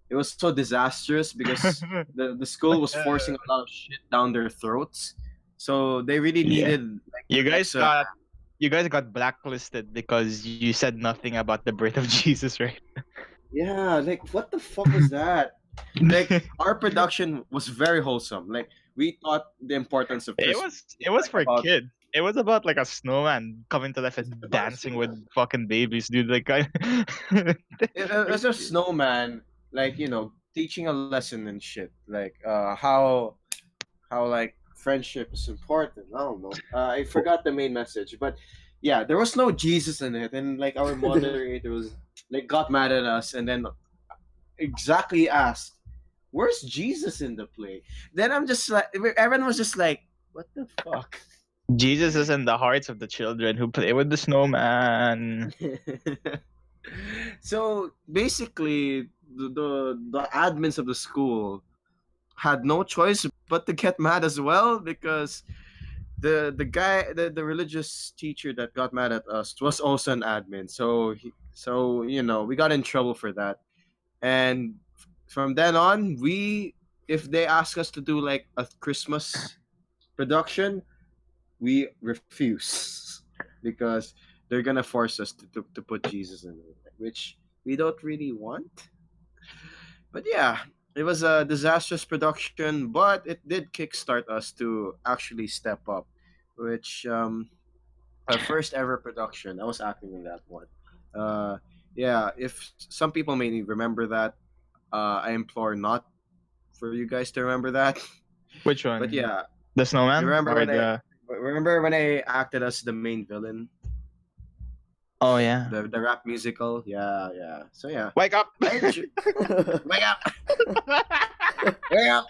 it was so disastrous because the school was forcing a lot of shit down their throats. So they really Yeah. needed like You guys got blacklisted because you said nothing about the birth of Jesus, right? yeah, like what the fuck was that? Like our production was very wholesome. Like we taught the importance of Christmas. it was for about- kids. it was about like a snowman coming to life and dancing with fucking babies, dude. Like, It was a snowman, like teaching a lesson and shit, like how like friendship is important. I don't know. I forgot the main message, but yeah, there was no Jesus in it, and like our moderator was like got mad at us, and then exactly asked, "Where's Jesus in the play?" Then I'm just like, everyone was just like, "What the fuck?" Jesus is in the hearts of the children who play with the snowman. So basically, the admins of the school had no choice but to get mad as well, because the religious teacher that got mad at us was also an admin. So we got in trouble for that, and from then on, if they ask us to do like a Christmas production, we refuse because they're gonna force us to put Jesus in it, which we don't really want. But yeah, it was a disastrous production, but it did kickstart us to actually step up, which our first ever production. I was acting in that one. Uh, yeah, if some people may remember that, I implore not for you guys to remember that. Which one? But yeah, The you snowman? remember Or when the... I acted as the main villain, Oh yeah. the rap musical. Yeah, yeah. So yeah, Wake up! wake up, wake up.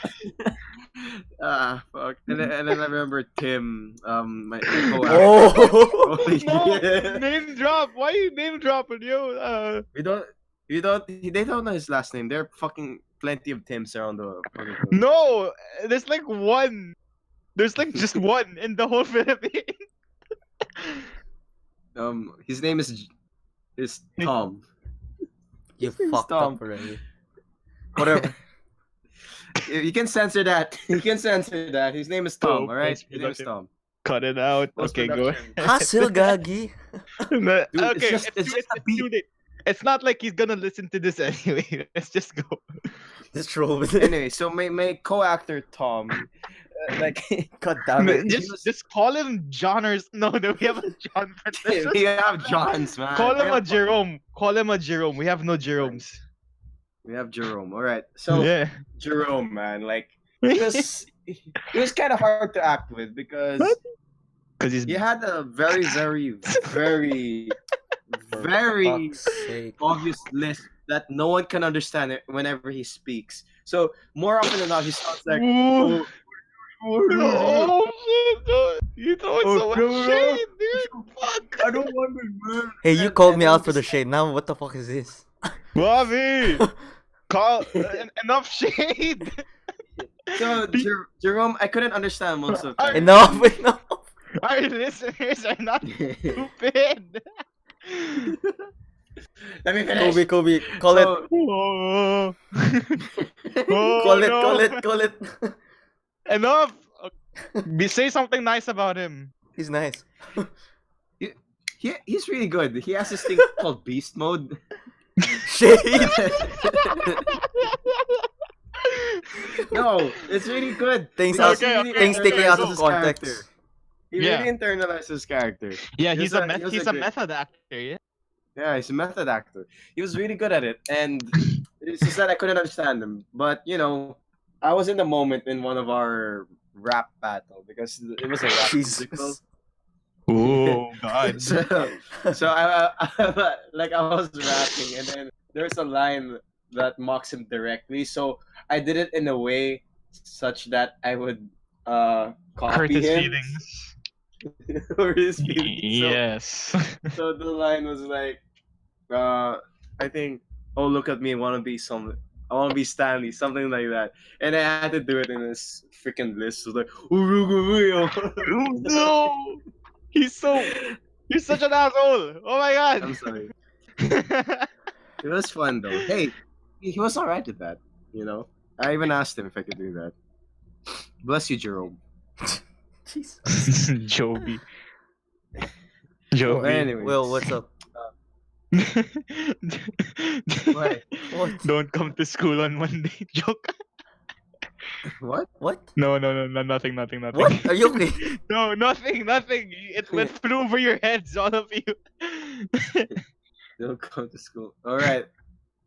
Fuck. And then I remember Tim, my co-actor. Oh. Oh, No! yeah. Name drop! Why you name dropping, yo? They don't know his last name. There are fucking plenty of Tims around the fucking Philippines. No! There's like one. There's like just one in the whole Philippines. His name is Tom. You His name's fucked Tom. up already. Whatever. You can censor that. You can censor that. His name is Tom. Oh, All right. His name is post-production. Tom. Cut it out. Okay, go Post-production. ahead. Hassle, Gagi. No, Dude, okay, it's just a beat. too late. It's not like he's gonna listen to this anyway. Let's just go. Just troll with it. Anyway, so my co-actor Tom, like, God damn it. Just call him John or no, we have a John for this. we have Johns, man. Call We him a have- Jerome. Call him a Jerome. We have no Jeromes. We have Jerome. All right. So Yeah. Jerome, man, like it was kind of hard to act with because Because he's he had a very, very, very, very Fuck's sake. obvious list that no one can understand it whenever he speaks. So more often than not, he sounds like, Ooh. "Oh, Oh shit, dude. You throwing so much no, shade, dude. Fuck. I don't want to man." Hey, you called me out for the shade. Now what the fuck is this? Bobby! Call enough shade. So Jerome, I couldn't understand most of the time. Enough, enough. Our listeners are not stupid. Let me finish. Kobe, call it. So- Oh. Oh, Call it, no. call it, call it. Enough. Say something nice about him. He's nice. He's really good. He has this thing called beast mode. Shade. No, it's really good. Things Because out- he really things taken out of internalizes his context. character. He Yeah. really internalized his character. Yeah, He he's was a a- he was he's a a great- method actor. Yeah. Yeah, he's a method actor. He was really good at it, and it's just that I couldn't understand him. But I was in the moment in one of our rap battle because it was a rap musical. Jesus. Oh God. So I was rapping, and then there's a line that mocks him directly. So I did it in a way such that I would copy Hurt his him. feelings. Or his feelings. Yes. So the line was like, I think, "Oh, look at me, I wanna be Stanley," something like that. And I had to do it in this freaking list. It was like, No. You're such an asshole. Oh my God. I'm sorry. It was fun though. Hey, he was alright with that. I even asked him if I could do that. Bless you, Jerome. Jesus. Joby. Joby. Anyways, Will, what's up? What? Don't come to school on Monday. Joke. What? What? No, nothing, nothing. What? Are you okay? No, nothing. It flew over your heads, all of you. They'll go to school. All right,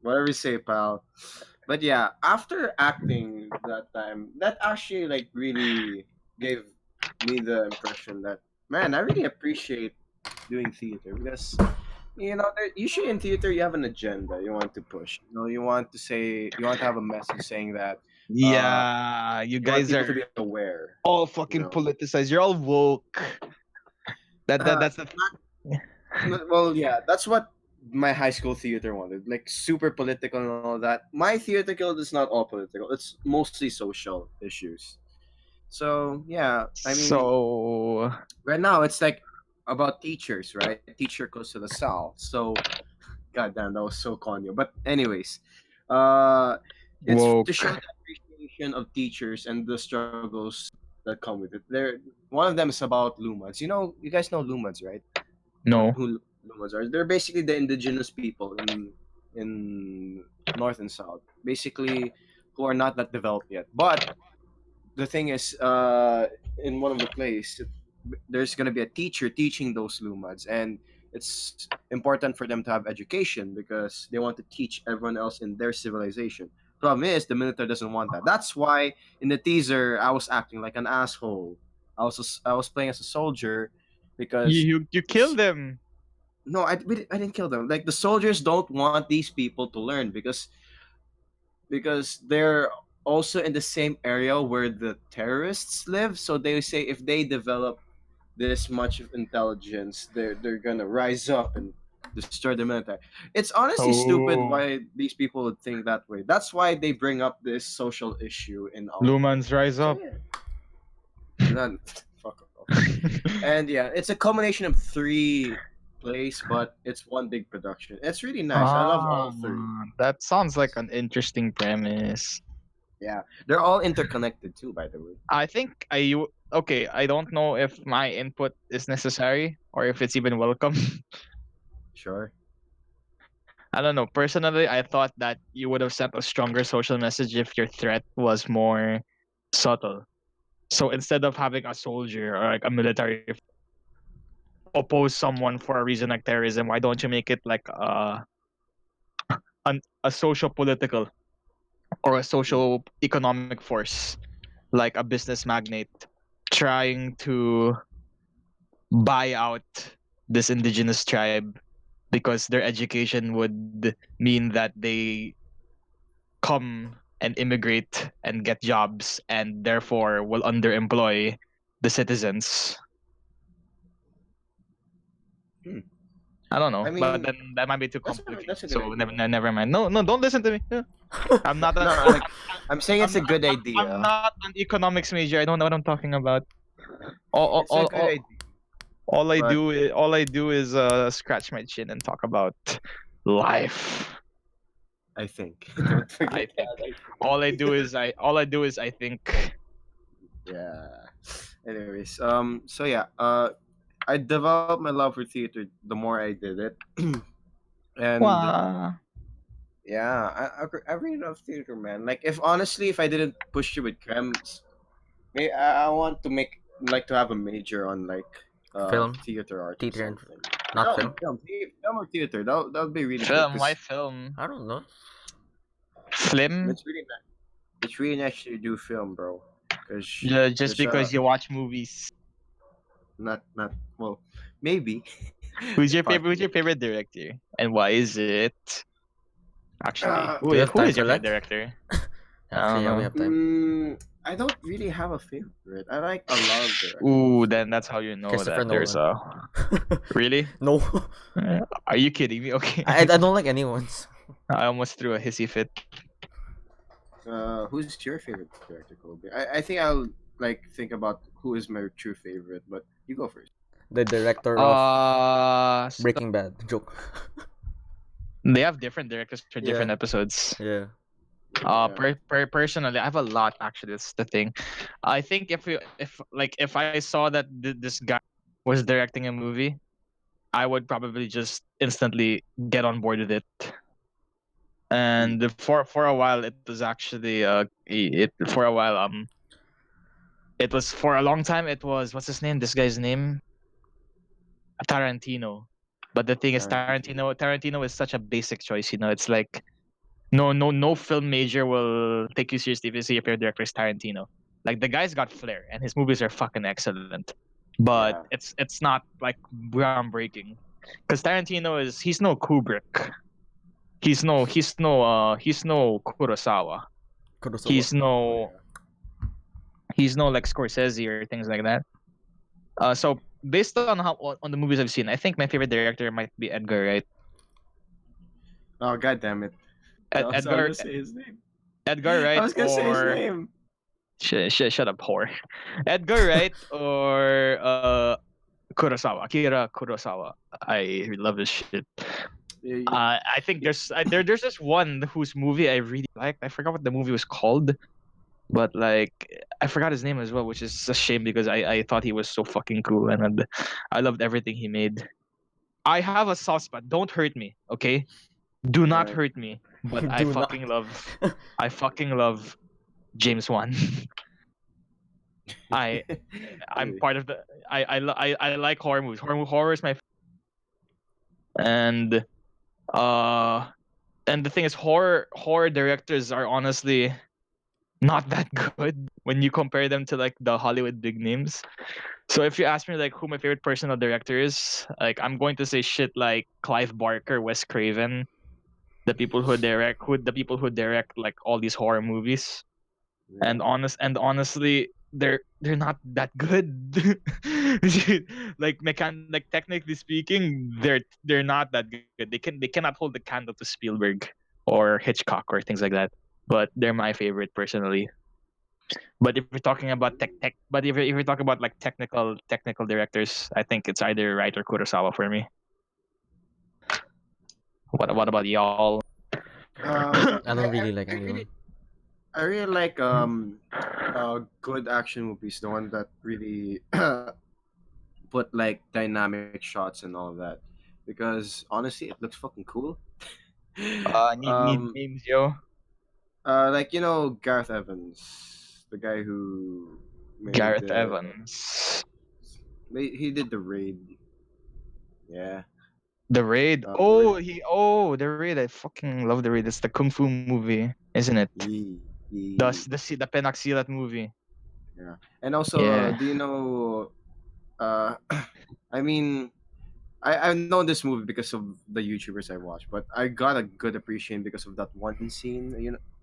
whatever you say, pal. But yeah, after acting that time, that actually like really gave me the impression that man, I really appreciate doing theater because usually in theater you have an agenda you want to push. You want to say you want to have a message saying that uh Yeah, you you want guys people to are be aware. all You fucking know, politicized. You're all woke. That's the. well, yeah, that's what my high school theater wanted. Like super political and all that. My theater guild is not all political. It's mostly social issues. So yeah, I mean, So right now it's like about teachers, right? Teacher goes to the south. So goddamn, that was so conyo. But anyways, uh, it's to show woke. the appreciation of teachers and the struggles that come with it. There, one of them is about Lumans. You guys know Lumans, right? No. Who Lumans are? They're basically the indigenous people in North and South, basically who are not that developed yet. But the thing is, in one of the plays, there's gonna be a teacher teaching those Lumans, and it's important for them to have education because they want to teach everyone else in their civilization. Problem is, the military doesn't want that. That's why in the teaser, I was acting like an asshole. I was playing as a soldier because You kill them. no, I didn't kill them. Like the soldiers don't want these people to learn because they're also in the same area where the terrorists live. So they say if they develop this much of intelligence, they're gonna rise up and destroy the military. It's honestly stupid Oh. why these people would think that way. That's why they bring up this social issue in our play. Lumans rise So up. yeah, none. Fuck off. And yeah, it's a combination of three plays, but it's one big production. It's really nice. I love all three. That sounds like an interesting premise. Yeah, they're all interconnected too, by the way. I think okay. I don't know if my input is necessary or if it's even welcome. Sure. I don't know. Personally, I thought that you would have sent a stronger social message if your threat was more subtle. So instead of having a soldier or like a military oppose someone for a reason like terrorism, why don't you make it like a social political or a social economic force, like a business magnate trying to buy out this indigenous tribe because their education would mean that they come and immigrate and get jobs and therefore will underemploy the citizens. Hmm. I don't know, I but mean, then that might be too that's complicated. that's a good So idea. never mind. No, don't listen to me. No. I'm not. No, like I'm saying it's a good I'm idea. not an economics major. I don't know what I'm talking about. All, It's a good idea, but all I do is scratch my chin and talk about life. I think don't I forget think that. all I do is I think. Yeah. Anyways, so yeah, I developed my love for theater the more I did it, and Wow. yeah, I really love theater, man. Like if I didn't push you with crems, I want to like to have a major on like Film, theater art or theater, and something. not No, film. film or theater. That would be really good Film? Why because film? I don't know. Film? it's really nice. It's really nice to do film, bro. Because Yeah, just there's a because you watch movies. not well, maybe. Who's Partly. your favorite director? And why is it? Actually, Uh, Do we have who time is for your favorite that? director? I Actually, don't yeah, we know. have time. I don't really have a favorite. I like a lot of directors. Ooh, then that's how you know Christopher that there's Nolan. a really. No, Are you kidding me? Okay. I don't like anyone's. I almost threw a hissy fit. Who's your favorite director, Kobe? I think I'll like think about who is my true favorite, but you go first. The director of So Breaking Bad. Joke. they have different directors for Yeah. different episodes. Yeah. Yeah. Personally, I have a lot actually. That's the thing. I think if I saw that this guy was directing a movie, I would probably just instantly get on board with it. And for a while it was actually it for a while it was for a long time it was what's his name? This guy's name? Tarantino. But the thing is Tarantino is such a basic choice, it's like no film major will take you seriously if you see if your director is Tarantino. Like the guy's got flair and his movies are fucking excellent. But Yeah. it's not like groundbreaking. Because Tarantino he's no Kubrick. He's no Kurosawa. Kurosawa. He's no he's no like Scorsese or things like that. So based on on the movies I've seen, I think my favorite director might be Edgar Wright. Oh, god damn it. I was Edgar gonna say his name. Edgar I Wright was gonna say his or name. shut up, whore. Edgar Wright or Kurosawa, Akira Kurosawa. I love his shit. Yeah, I think there's just one whose movie I really liked. I forgot what the movie was called, but like I forgot his name as well, which is a shame because I thought he was so fucking cool and I loved everything he made. I have a soft spot. Don't hurt me, okay? Do not Alright. hurt me. But I Do not. fucking love James Wan. I I'm part of the I like horror movies. Horror is my and uh and the thing is horror directors are honestly not that good when you compare them to like the Hollywood big names. So if you ask me like who my favorite personal director is, like I'm going to say shit like Clive Barker, Wes Craven, the people who direct like all these horror movies. And honestly they're not that good. Like technically speaking they're not that good. They cannot hold the candle to Spielberg or Hitchcock or things like that, but they're my favorite personally. But if we're talking about but if you're talking about like technical directors, I think it's either Wright or Kurosawa for me. What about y'all? I don't really like anyone. I really like good action movies, the one that really put like dynamic shots and all that. Because honestly, it looks fucking cool. Need names, yo. Like Gareth Evans, the guy who made Gareth Evans. he did the raid. Yeah. The Raid. Raid. The Raid. I fucking love the Raid. It's the kung fu movie, isn't it? The Penaxilat movie. Yeah. And also, Yeah. do you know? I mean, I've known this movie because of the YouTubers I watch, but I got a good appreciation because of that one scene.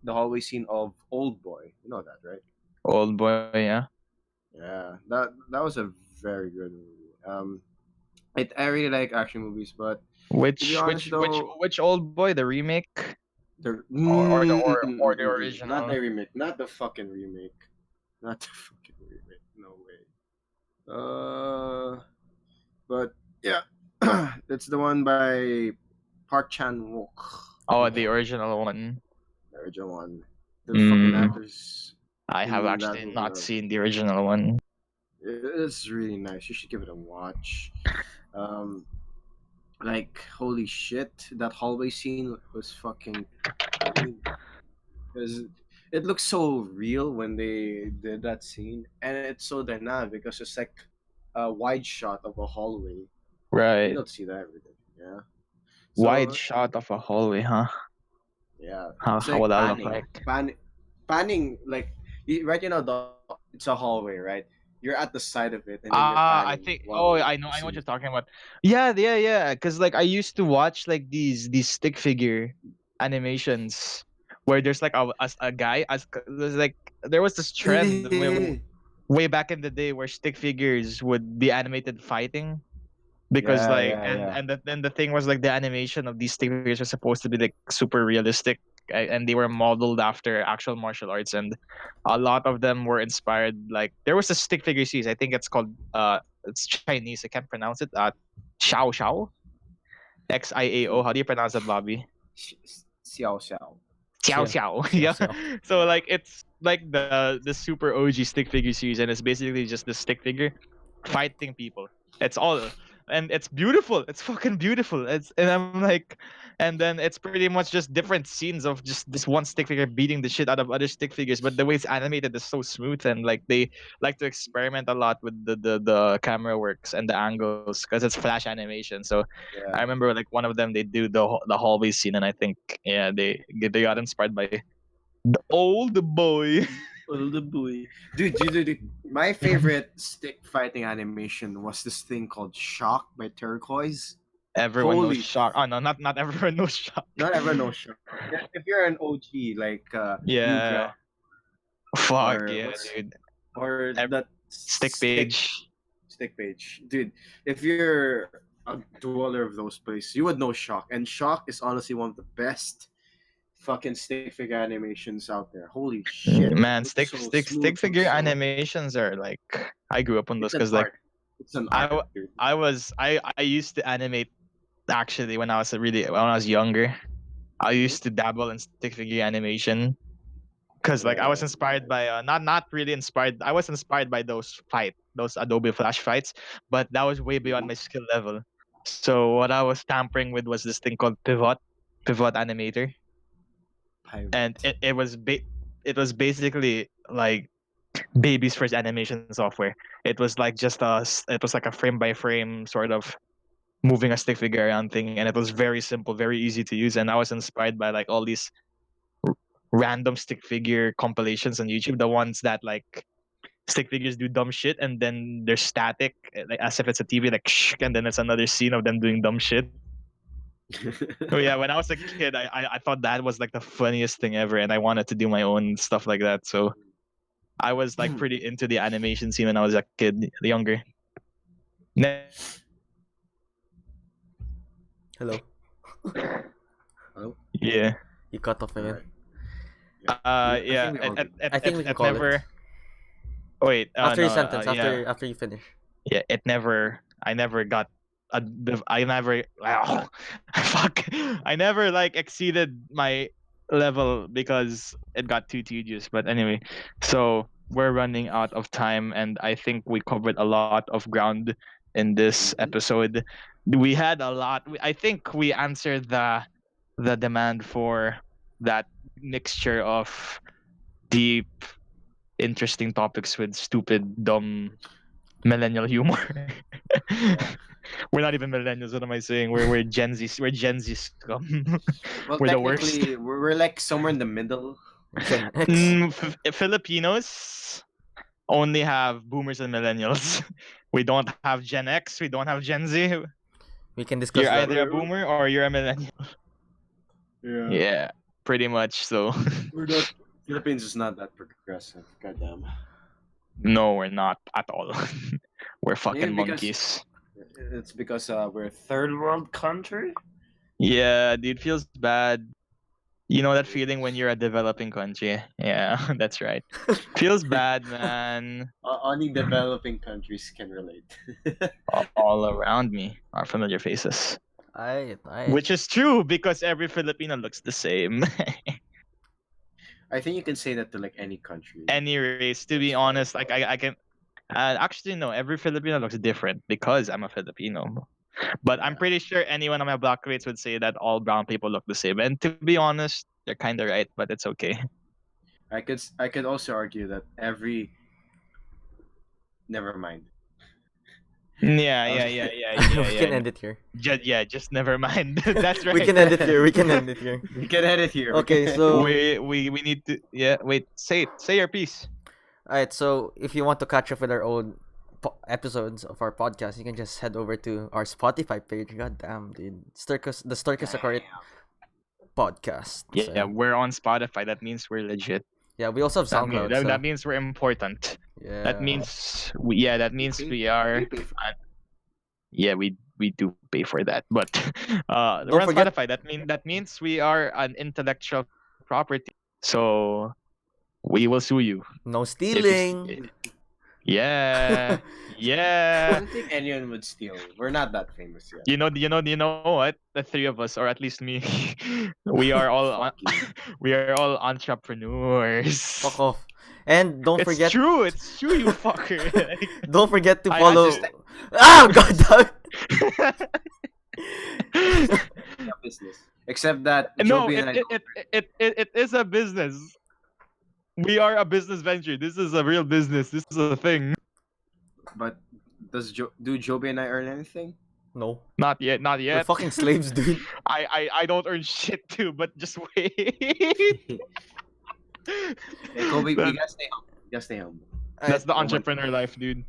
The hallway scene of Old Boy. You know that, right? Old boy, yeah. Yeah. That was a very good movie. I really like action movies, but to be honest though, Which old boy? The remake the or the not the original? remake, not the fucking remake, not the fucking remake. No way. But yeah, it's the one by Park Chan Wook. Oh, the original one. The original one. The fucking actors. I have in that actually movie not are- seen the original one. It's really nice. You should give it a watch. Um, like holy shit, that hallway scene was fucking. Because it looks so real when they did that scene, and it's so dynamic because it's like a wide shot of a hallway. You Right. don't see that every day. Yeah. Wide So shot of a hallway, huh? yeah, How it's how would like that look panning, like? panning. Like right, it's a hallway, right? You're at the side of it, and then you're I panning think. Oh, while I you know what see. you're talking about. Yeah. Cause like I used to watch like these stick figure animations where there's like a guy as there's like there was this trend way back in the day where stick figures would be animated fighting because Yeah, like yeah, yeah. then the thing was like the animation of these stick figures was supposed to be like super realistic and they were modeled after actual martial arts and a lot of them were inspired like there was a stick figure series I think it's called it's Chinese I can't pronounce it Xiao Xiao Xiao how do you pronounce that, Bobby? Xiao Xiao. Xiao Xiao. Xiao. Xiao Yeah. Xiao. So like it's like the super OG stick figure series, and it's basically just the stick figure fighting people. It's all and it's beautiful. It's fucking beautiful. And I'm like, and then it's pretty much just different scenes of just this one stick figure beating the shit out of other stick figures, but the way it's animated is so smooth, and like they like to experiment a lot with the camera works and the angles because it's flash animation. So I Yeah. remember like one of them they do the hallway scene, and I think yeah they got inspired by the old boy. Little boy. Dude, my favorite stick fighting animation was this thing called Shock by Turquoise. Everyone knows Holy, Shock. Oh no, not everyone knows Shock. not everyone knows Shock. If you're an OG like Yeah. Yuga Fuck or yeah, what's dude. or that Stick page. stick page, dude. If you're a dweller of those places, you would know Shock, and Shock is honestly one of the best fucking stick figure animations out there. Holy shit, it Man, looks so smooth, stick figure looks so. animations are like I grew up on those It's an because like art. It's an I art, w- dude. I used to animate actually when I was younger. I used to dabble in stick figure animation because like I was inspired by not really inspired. I was inspired by those Adobe Flash fights, but that was way beyond my skill level. So what I was tampering with was this thing called Pivot Animator, and Pirate. it was basically like baby's first animation software. It was like it was like a frame by frame sort of moving a stick figure around thing, and it was very simple, very easy to use. And I was inspired by like all these random stick figure compilations on YouTube, the ones that like stick figures do dumb shit and then they're static, like as if it's a TV, like and then it's another scene of them doing dumb shit. Oh yeah, when I was a kid, I thought that was like the funniest thing ever, and I wanted to do my own stuff like that. So I was like pretty into the animation scene when I was a kid, younger. Ne- Hello. Yeah. You cut off again. Yeah. I think we can It call never. it. Wait. After No. your sentence, Yeah. after you finish. Yeah. It never. I never got. I never. Fuck. I never like exceeded my level because it got too tedious. But anyway, so we're running out of time, and I think we covered a lot of ground in this episode. We had a lot. I think we answered the demand for that mixture of deep, interesting topics with stupid, dumb millennial humor. We're not even millennials. What am I saying? We're Gen Z. We're Gen Z scum. Well, We're the worst. technically, we're like somewhere in the middle. Gen X. Filipinos only have boomers and millennials. We don't have Gen X. We don't have Gen Z. We can discuss You're that. either a boomer or you're a millennial. Yeah. Yeah, pretty much. So We're not. Philippines is not that progressive. Goddamn. no, we're not at all. We're fucking because- monkeys. It's because we're a third world country. Yeah, dude, feels bad. You know that feeling when you're a developing country? Yeah, that's right. Feels bad, man. Only developing countries can relate. All around me are familiar faces. I Which is true because every Filipino looks the same. I think you can say that to like any country. Any race, to be honest, like I can. Actually, no, every Filipino looks different because I'm a Filipino. But I'm pretty sure anyone on my blockmates would say that all brown people look the same. And to be honest, they're kind of right, but it's okay. I could also argue that every. Never mind. Yeah. we can end it here. Just never mind. That's right. We can end it here. We can end it here. We can edit here. Okay, so we need to wait, say your piece. alright, so if you want to catch up with our old episodes of our podcast, you can just head over to our Spotify page. God damn, dude. The Stercus Occurrit podcast. Yeah, So, we're on Spotify. That means we're legit. yeah, we also have SoundCloud. so, That means we're important. yeah. That means we are. Yeah, we do pay for that, but we're on forget- Spotify. That means we are an intellectual property. So we will sue you. no If stealing. Yeah, I yeah. don't think anyone would steal. We're not that famous yet. You know what? The three of us, or at least me, we are all Fuck you. we are all entrepreneurs. Fuck off. And don't It's forget true. It's true, you fucker. Like, don't forget to I follow just- God damn it. business. Except that no, Joby it, and I it is a business. We are a business venture. This is a real business. This is a thing. but do Joby and I earn anything? No. Not yet. Not We're yet. fucking slaves, dude. I don't earn shit too, but just wait. Hey, Kobe, That- you gotta stay humble. You gotta stay humble. That's the Oh my- entrepreneur life, dude.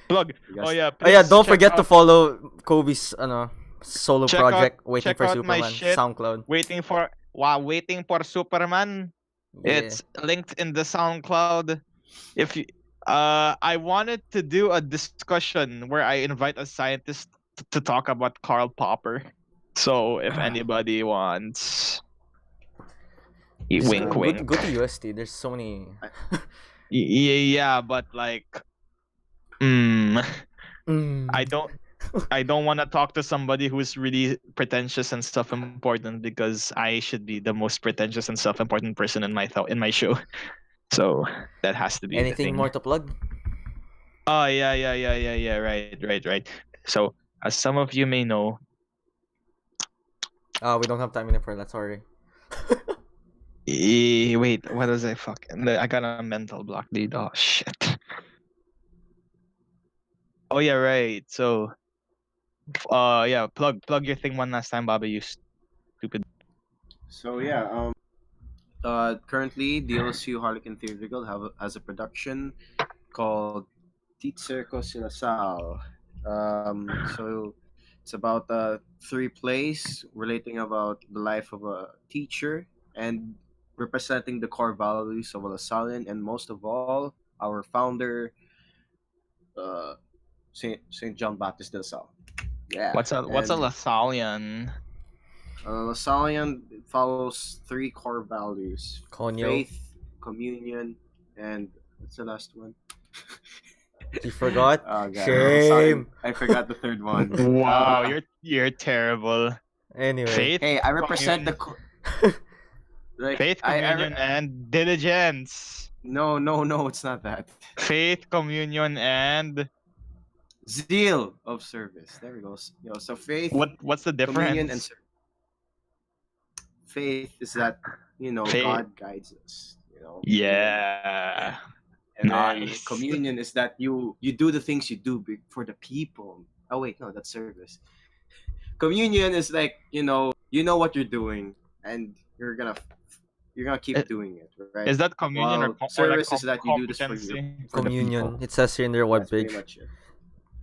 Plug. You gotta Oh yeah. Oh yeah, please don't check forget to out- follow Kobe's solo Check project, out- Waiting check for out my Superman, shit. SoundCloud. Waiting for Superman. Yeah. It's linked in the SoundCloud. If you, I wanted to do a discussion where I invite a scientist to talk about Karl Popper. So if anybody wants, wink, go, wink. go to UST. There's so many. Yeah, but like, I don't want to talk to somebody who's really pretentious and self-important because I should be the most pretentious and self-important person in my show. So that has to be the Anything thing. more to plug? Oh yeah. Right. So as some of you may know, We don't have time anymore for that. Sorry. wait, what was I fucking? I got a mental block, dude. Oh shit. Oh yeah, right. So, yeah, plug your thing one last time, Bobby. You stupid. So yeah, currently DLSU Harlequin Theater Guild has a production called Stercus Occurrit. So it's about 3 plays relating about the life of a teacher and representing the core values of a Lasallian, and most of all, our founder, Saint John Baptist de La Salle. Yeah. What's a and- Lasallian? Lasallian follows 3 core values: Konyo. faith, communion, and what's the last one? You forgot? Oh, God. Shame. I forgot the third one. Wow, Uh, you're terrible. Anyway. Faith, Hey, I represent the like faith, communion, and diligence. No, it's not that. Faith, communion, and Zeal of service. There we go. So faith, what's the communion, and difference? faith is that Faith. God guides us. Yeah. And then Nice. communion is that you do the things you do for the people. Oh wait, no, that's service. Communion is like you know what you're doing, and you're gonna keep doing it, right? Is that communion While or service is that you do this for competency? for the Communion. people. It says here in their That's pretty webpage. much it.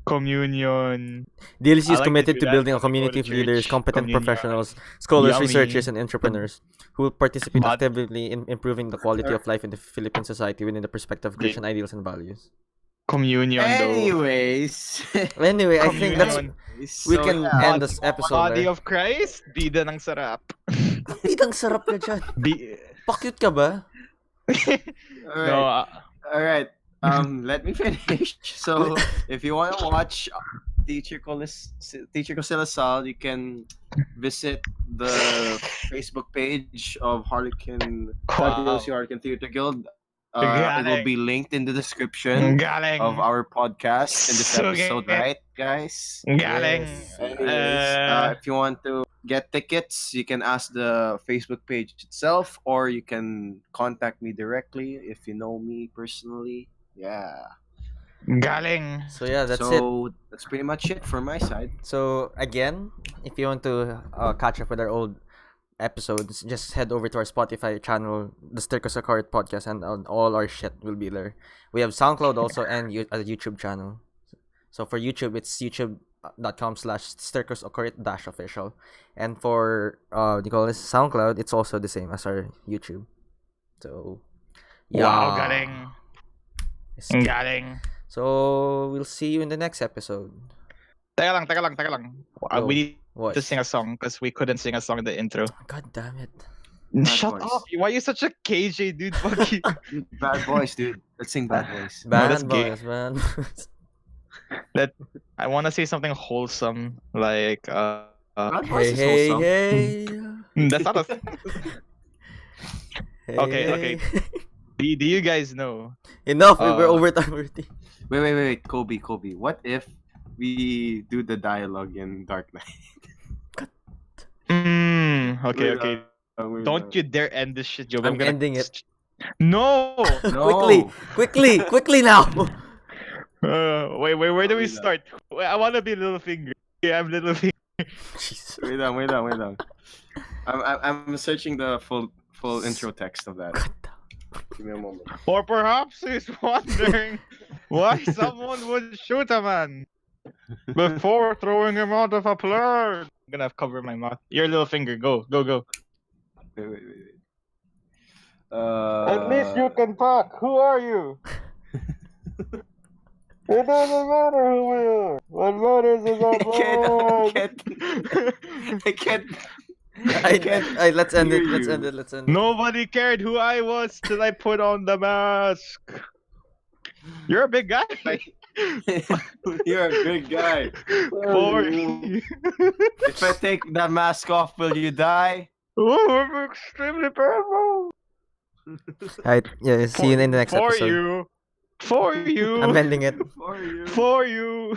Communion. DLC I is like to committed do to that building a when I go community to of leaders, church. competent Communion. professionals, scholars, Yummy. researchers, and entrepreneurs who will participate But- actively in improving the quality of life in the Philippine society within the perspective of Christian ideals and values. Communion though. Anyways, Anyway, I think that's Communion. we can end this episode Body there. of Christ, bida ng sarap. Bidang sarap ka dyan. Pakyut ka ba? all right. No, All right. Let me finish. So, if you want to watch Teacher Costellasal, you can visit the Facebook page of Harlequin Wow. Harlequin Theater Guild. It will be linked in the description galing. of our podcast in this So episode, good. right, guys? Galing. Yes. Anyways, if you want to get tickets, you can ask the Facebook page itself, or you can contact me directly if you know me personally. Yeah. Galing. So yeah, that's it. So that's pretty much it for my side. So again, if you want to catch up with our old episodes, just head over to our Spotify channel, the Stercus Occurrit podcast, and all our shit will be there. We have SoundCloud also and a YouTube channel. So for YouTube, it's youtube.com/Stercus Occurrit-official, and for you call this SoundCloud, it's also the same as our YouTube. So Wow, galing. Yes. Galing. So we'll see you in the next episode. Teka lang. Oh, We need What? to sing a song because we couldn't sing a song in the intro. God damn it. Shut voice. up! Why are you such a KJ, dude? Fuck you. Bad boys, dude. Let's sing bad boys. that's Bad gay. boys, man. I want to say something wholesome, like Bad boys hey, is wholesome. hey. that's not a. Hey, Okay, hey. Do you guys know? Enough. We're Uh, over time already. Wait, Kobe. What if we do the dialogue in Dark Knight? Okay, Wait okay. Don't you dare end this shit, Joe. I'm gonna ending it. No. Quickly, quickly now. Wait. Where do we Wait lang. start? Wait, I wanna be Littlefinger. Yeah, I'm Littlefinger. Jeez. Wait lang. I'm searching the full intro text of that. Give me a moment. Or perhaps he's wondering why someone would shoot a man before throwing him out of a plane. I'm gonna cover my mouth. Your little finger. Go. Wait. At least you can talk. Who are you? It doesn't matter who we are. What matters is our I can't. Let's end hear it. Let's you. end it. Let's end it. Nobody cared who I was till I put on the mask. You're a big guy. You're a big guy. For If I take that mask off, will you die? Oh, I'm extremely powerful. Alright, yeah, see you in the next For episode. you. For you. I'm ending it. For you. For you.